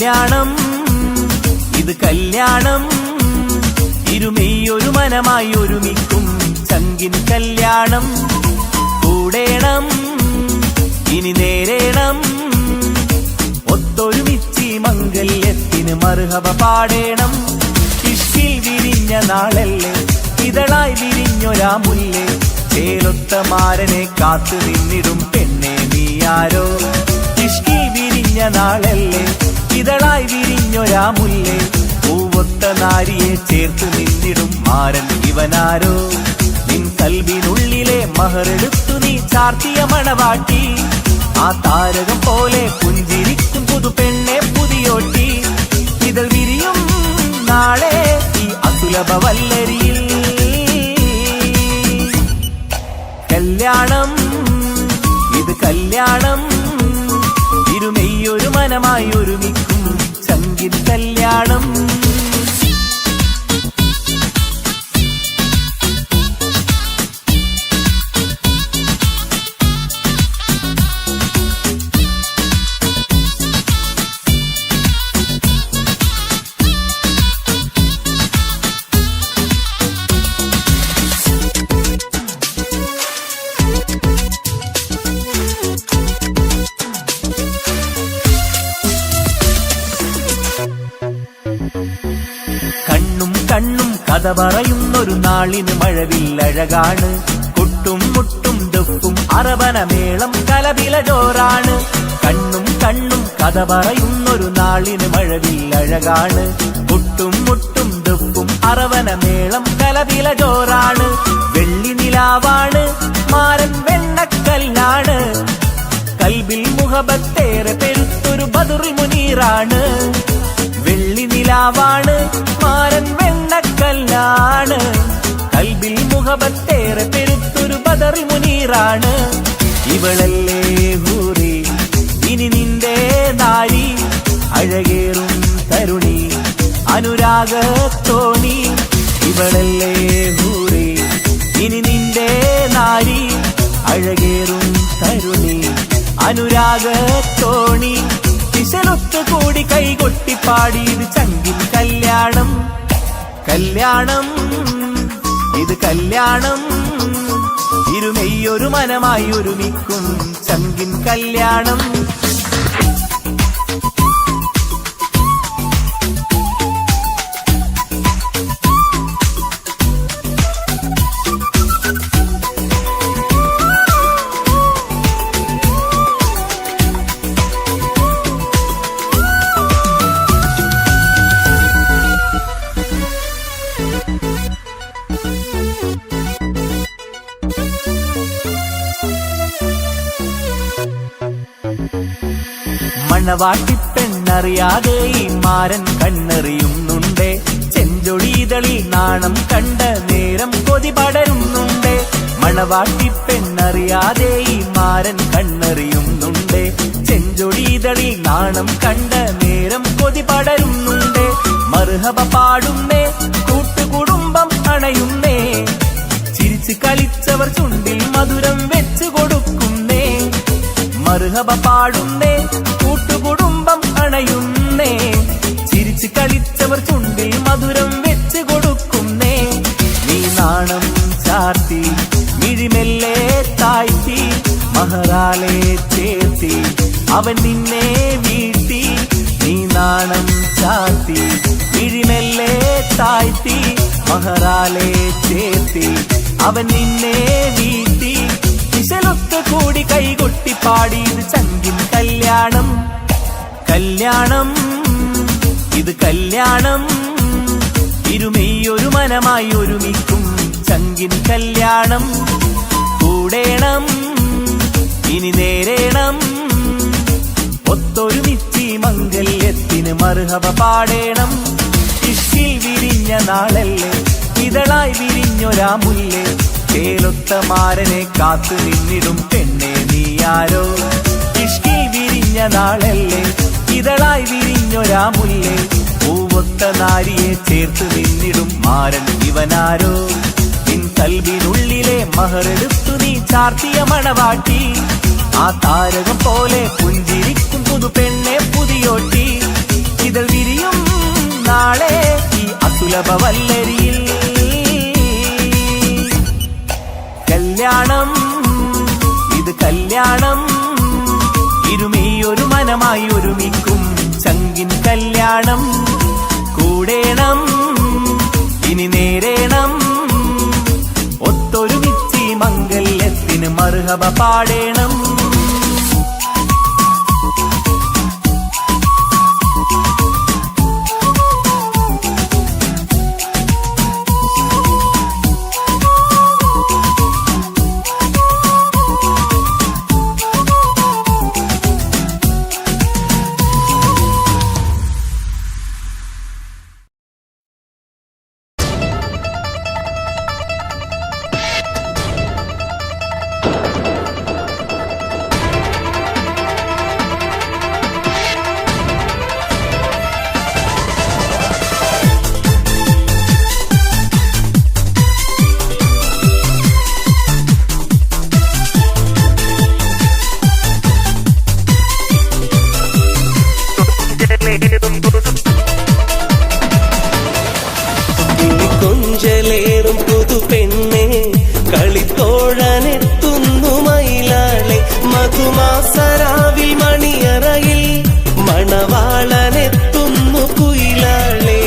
കല്യാണം ഇത് കല്യാണം ഇരുമെയ്യൊരു മനമായി ഒരുമിക്കും ചങ്കിൻ കല്യാണം കൂടേണം ഇനി നേരേണം ഒത്തൊരുമിച്ചി മംഗല്യത്തിന് മർഹബ പാടേണം ഇഷ്കിൽ വിരിഞ്ഞ നാളല്ലേ ഇതളായി വിരിഞ്ഞൊരാ മുല്ലേ ചേലൊത്ത മാരനെ കാത്തു നിന്നിടും പെണ്ണെ നീയാരോ ഇഷ്കിൽ വിരിഞ്ഞ നാളല്ലേ ഇതളായി വിരിഞ്ഞൊരാ മുല്ലേ പൂവൊത്ത നാരിയെ ചേർത്ത് നിന്നിടും മാരൻ ഇവനാരോ നിൻ കൽവിനുള്ളിലെ മഹറെടുത്തു നീ ചാർത്തിയ മണവാട്ടി ആ താരകം പോലെ പുഞ്ചിരിക്കും പുതു പെണ്ണെ പുതിയോട്ടി ഇതൾ വിരിയും നാളെ ഈ അസുലഭ വല്ലരിയിൽ കല്യാണം ഇത് കല്യാണം ഇരുമെയ്യൊരു മനമായി ഒരുമിക്കും ചങ്കിൻ കല്യാണം കണ്ണും കണ്ണും കഥ പറയുന്നൊരു നാളിന് മഴവില്ലഴകാണ് കൊട്ടും മുട്ടും ദുഃഖും അറബനമേളം കലപില ജോറാണ് കണ്ണും കണ്ണും കഥ പറയുന്നൊരു നാളിന് മഴവില്ലഴകാണ് കൊട്ടും മുട്ടും ദുഃഖും അറബനമേളം കലപില ജോറാണ് വെള്ളി നിലാവാണ് മാരൻ വെണ്ണക്കല്ലാണ് കൽബിൽ മുഹബത്തേറെ പെരുത്തൊരു ബദറുൽ മുനീറാണ് വെള്ളി നിലാവാണ് മാരൻ വെണ്ണക്കല്ലാണ് കൽബിൽ മുഹബത്തേറെ പെരുത്തൊരു ബദറുൽ മുനീറാണ് ഇവളല്ലേ ഹൂറി ഇനി നിന്റെ നാരി അഴകേറും തരുണി അനുരാഗത്തോണി ഇവളല്ലേ ഹൂറി ഇനി നിന്റെ നാരി അഴകേറും തരുണി അനുരാഗത്തോണി കിശലൊത്തു കൂടി കൈകൊട്ടിപ്പാടി ഇത് ചങ്കിൻ കല്യാണം കല്യാണം ഇത് കല്യാണം ഇരുമെയ്യൊരു മനമായി ഒരുമിക്കും ചങ്കിൻ കല്യാണം മണവാട്ടിപ്പെണ്ണറിയാതെ ഈ മാരൻ കണ്ണെറിയുന്നുണ്ട് ചെഞ്ചൊടിതളിൽ നാണം കണ്ട നേരം കൊതി പടരുന്നുണ്ട് മണവാട്ടിപ്പെണ്ണറിയാതെ ഈ മാരൻ കണ്ണെറിയുന്നുണ്ട് ചെഞ്ചൊടിതളിൽ നാണം കണ്ട നേരം കൊതി പടരുന്നുണ്ട് മർഹബ പാടുന്നേ കൂട്ടുകുടുംബം അണയുന്നേ ചിരിച്ച് കളിച്ചവർ ചുണ്ടിൽ മധുരം വെച്ചു കൊടുക്കുന്നേ മർഹബ പാടുന്നേ കൂട്ടുകുടുംബം അണയുന്നേ ചിരിച്ച് കളിച്ചവർ ചുണ്ടിൽ മധുരം വെച്ച് കൊടുക്കുന്നേ നീ നാണം ചാർത്തി മിഴിമെല്ലെ താഴ്ത്തി മഹറാലെ ചേർത്തി അവൻ നിന്നെ വീഴ്ത്തി നീ നാണം ചാർത്തി മിഴിമെല്ലെ താഴ്ത്തി മഹറാലെ ചേർത്തി അവൻ നിന്നെ വീഴ്ത്തി കിശലൊത്തു കൂടി കൈകൊട്ടിപ്പാടി ഇത് ചങ്കിൻ കല്യാണം കല്യാണം ഇത് കല്യാണം ഇരുമെയ്യൊരു മനമായി ഒരുമിക്കും ചങ്കിൻ കല്യാണം കൂടേണം ഇനി നേരേണം ഒത്തൊരുമിച്ചി മംഗല്യത്തിന് മർഹബ പാടേണം ഇഷ്കിൽ വിരിഞ്ഞ നാളല്ലേ ഇതളായി വിരിഞ്ഞൊരാ മുല്ലേ ചേലൊത്ത മാരനെ കാത്തു നിന്നിടും പെണ്ണെ നീയാരോ ഇഷ്കിൽ വിരിഞ്ഞ നാളല്ലേ ഇതളായി വിരിഞ്ഞൊരാ മുല്ലേ പൂവൊത്ത നാരിയെ ചേർത്ത് നിന്നിടും മാരൻ ഇവനാരോ നിൻ കൽവിനുള്ളിലെ മഹറെടുത്തു നീ ചാർത്തിയ മണവാട്ടി ആ താരകം പോലെ പുഞ്ചിരിക്കും പുതു പെണ്ണെ പുതിയോട്ടി മർഹബവല്ലരിയിൽ കല്യാണം, ഇത് കല്യാണം, ഇരുമിയൊരു മനമായി ഒരുമിക്കും ചങ്കിൻ കല്യാണം. കൂടേണം ഇനി നേരേണം, ഒത്തൊരുമിച്ച് മംഗല്യത്തിന് മർഹബ പാടേണം. കൊഞ്ചലേറും പുതു പെണ്ണെ കളിത്തോഴനെത്തുന്നു മയിലാളെ. മധുമാസരാവിൽ മണിയറയിൽ മണവാളനെത്തുന്നു കുയിലാളെ.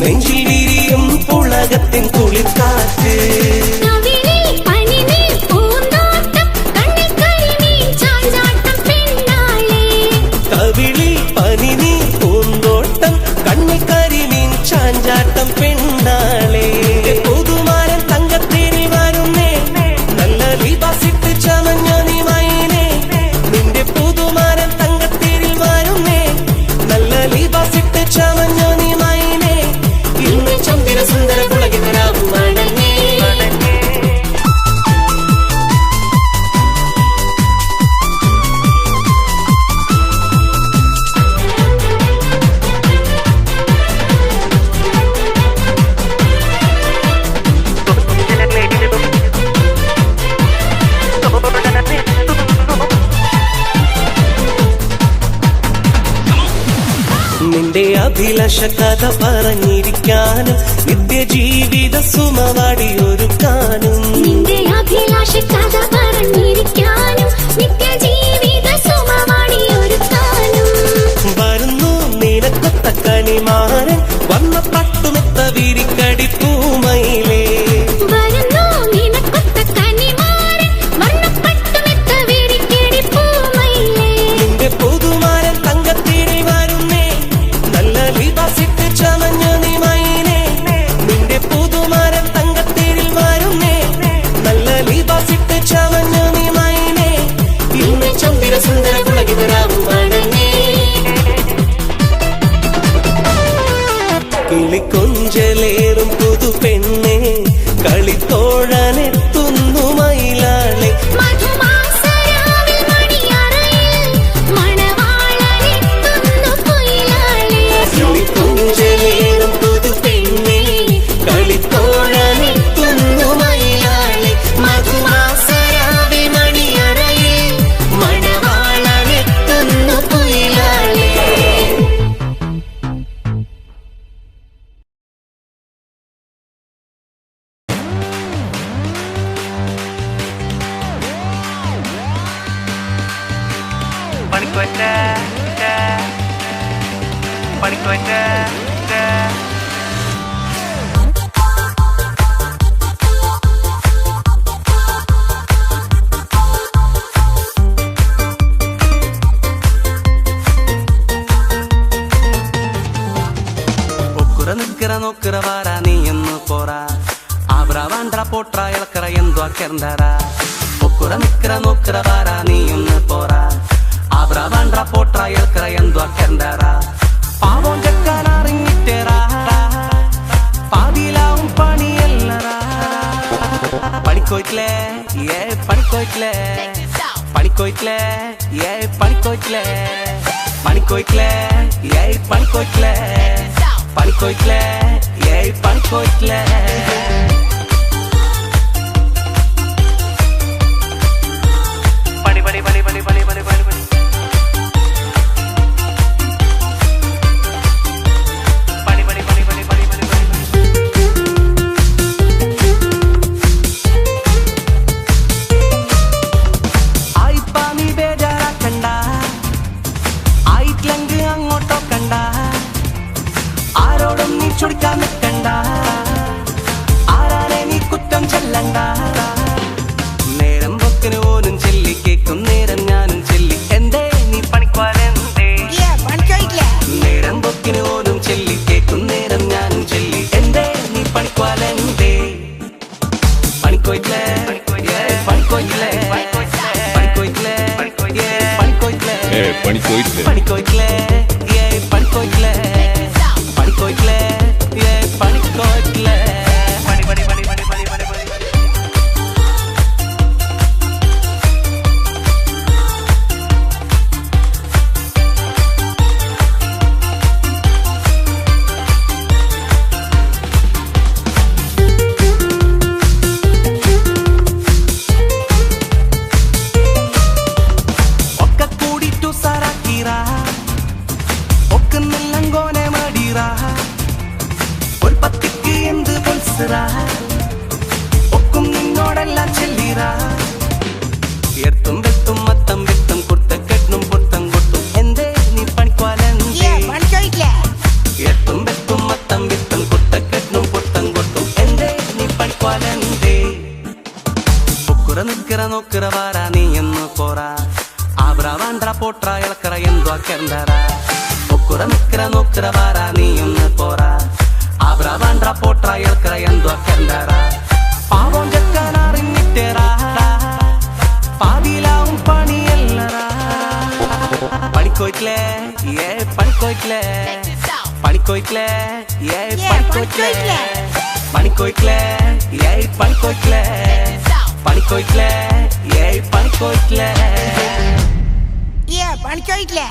നെഞ്ചിൽ വിരിയും പുളകത്തിൻ കുളിർക്കാറ്റ്. കവിളിൽ പനിനീ പൂന്തോട്ടം കണ്ണിൽ കരിമീൻ ചാഞ്ചാട്ടം പെണ്ണാളെ. പുതുമാരൻ തങ്കത്തേരിൽ വരുന്നേ നല്ല ലിബാസിട്ട് ചമഞ്ഞ നീ മൈനേ. നിന്റെ പുതുമാരൻ തങ്കത്തേരിൽ വരുന്നേ നല്ല ലിബാസിട്ട് ചമഞ്ഞ നീ മൈനേ. ഇന്ന് ചന്ദ്ര സുന്ദര പുളകിതരാവുമാണങ്ങേ. നിന്റെ അഭിലാഷ കഥ പറഞ്ഞിരിക്കാനും നിത്യജീവിത സുമവാടിയൊരുക്കാനും. നിന്റെ അഭിലാഷ കഥ പറഞ്ഞിരിക്കാനും നിത്യജീവിത സുമവാടിയൊരുക്കാനും. വരുന്നു നിനക്കൊത്ത കണിമാരൻ വന്ന പട്ടുമെത്ത വിരിക്കടി പൂമയിലേ. വരുന്നു നിനക്കൊത്ത കനിമാരൻ വന്ന പട്ടുമെത്ത വിരിക്കടി പൂമയിലേ. നിന്റെ പുതുമാരൻ തങ്കത്തേരിൽ വരുന്നേ നല്ല ലിബാസിട്ട് ചമഞ്ഞ നീ മൈനേ. നിന്റെ പുതുമാരൻ തങ്കത്തേരിൽ വരുന്നേ നല്ല ലിബാസിട്ട് ചമഞ്ഞ നീ മൈനേ. ഇന്ന് ചന്ദ്ര സുന്ദര പുളകിതരാവുമാണങ്ങേ. കിളിക്കൊഞ്ചലേറും പുതു പെണ്ണെ കളിത്തോഴനെത്തുന്നു മയിലാളെ. മധുമാസരാവിൽ മണിയറയിൽ മണവാളനെത്തുന്നു കുയിലാളെ. കിളിക്കൊഞ്ചലേറും പുതു പെണ്ണെ കളിത്തോഴനെത്തുന്നു മയിലാളെ. മധുമാസരാവിൽ മണിയറയിൽ മണവാളനെത്തുന്നു കുയിലാളെ. പോട്ര ഇളക്കറ എന്തോ കെറണ്ടാരാ ഒക്കുറ നിക്കറ നോക്കറ വാരാ നീ ഒന്ന് പോരാ ആബ്ര വാണ്ട പോട്ര ഇളക്കറ എന്തോ കെറണ്ടാരാ പാവം ചെക്കാനറിഞ്ഞിട്ടേറാ പാതിയിലാവും പണിയല്ലറാ പണിക്കോയിട്ടില്ലേ പണിക്കോയിട്ടില്ലേ പണിക്കോയിട്ടില്ലേ പണിക്കോയിട്ടില്ലേ പണിക്കോയിട്ടില്ലേ പണിക്കോയിട്ടില്ലേ പണിക്കോയിട്ടില്ലേ പണിക്കോയിട്ടില്ലേ പണി പണി പണി പണി പണി പണി പണി പണി പണി പണി പണി പണി പണി പണി പണി ആയിപ്പാ നീ ബേജാറാക്കണ്ട ആയിട്ടില്ലെങ്കിൽ അങ്ങോട്ടോ കണ്ട ആരോടും നീ ചുടിക്കാൻ നിൽക്കണ്ട ആരാനെ നീ കുറ്റം ചെല്ലണ്ട നേരം പൊക്കിന് പോലും ചെല്ലി കേക്കും നേരം ഞാനും ചെല്ലി എന്തേ നീ പണിക്കുവാനെന്തേ നേരം പൊക്കിന് പോലും ചെല്ലി കേക്കും നേരം ഞാനും ചെല്ലി എന്തേ നീ പണിക്കുവാനെന്തേ പണിക്കോയിട്ടില്ലേ പണിക്കോയിട്ടില്ലേ പണിക്കോയിട്ടില്ലേ പണിക്കോയിട്ടില്ലേ പണിക്കോയിട്ടില്ലേ പണിക്കോയിട്ടില്ലേ പണിക്കോയിട്ടില്ലേ പണിക്കോയിട്ടില്ലേ പണിക്കോയിട്ടില്ലേ പണി പണി പണി പണി പണി പണി പണി ഒക്കെ കൂടിട്ടു സാറാക്കീറാ ഒക്കുന്നില്ലങ്കോനെ മടീറാ ഒരു പത്തിക്ക് എന്ത് പൊൽസറാ ഒക്കും നിന്നോടെല്ലാം ചെല്ലീറാ എർത്തും വെത്തും മത്തം വെത്തും കുർത്തക്കെട്ടും പൊർത്തം കൊട്ടും എന്തേ നീ പണിക്കുവാനെന്തേ എർത്തും വെത്തും മത്തം വെത്തും കുർത്തക്കെട്ടും പൊർത്തം കൊട്ടും എന്തേ നീ പണിക്കുവാനെന്തേ ഒക്കുറ നിക്കറ നോക്കറ വാരാ നീ എന്ന് പോറാ ആബ്ര വാണ്ട പോട്ര ഇളക്കറ എന്തോ കെറണ്ടാരാ ഒക്കുറ നിക്കറ നോക്കറ വാരാ നീ ഒന്ന് പോറാ ആബ്ര വാണ്ട പോട്ര ഇളക്കറ എന്തോ കെറണ്ടാരാ പാവം ചെക്കാനറിഞ്ഞിട്ടേറാ പാതിയിലാവും പണിയല്ലറാ പണിക്കോയിട്ടില്ലേ പണിക്കോയിട്ടില്ലേ പണിക്കോയിട്ടില്ലേ പണിക്കോയിട്ടില്ലേ പണിക്കോയിട്ടില്ലേ പണിക്കോയിട്ടില്ലേ പണിക്കോയിട്ടില്ലേ പണിക്കോയിട്ടില്ലേ പണിക്കോയിട്ടില്ലേ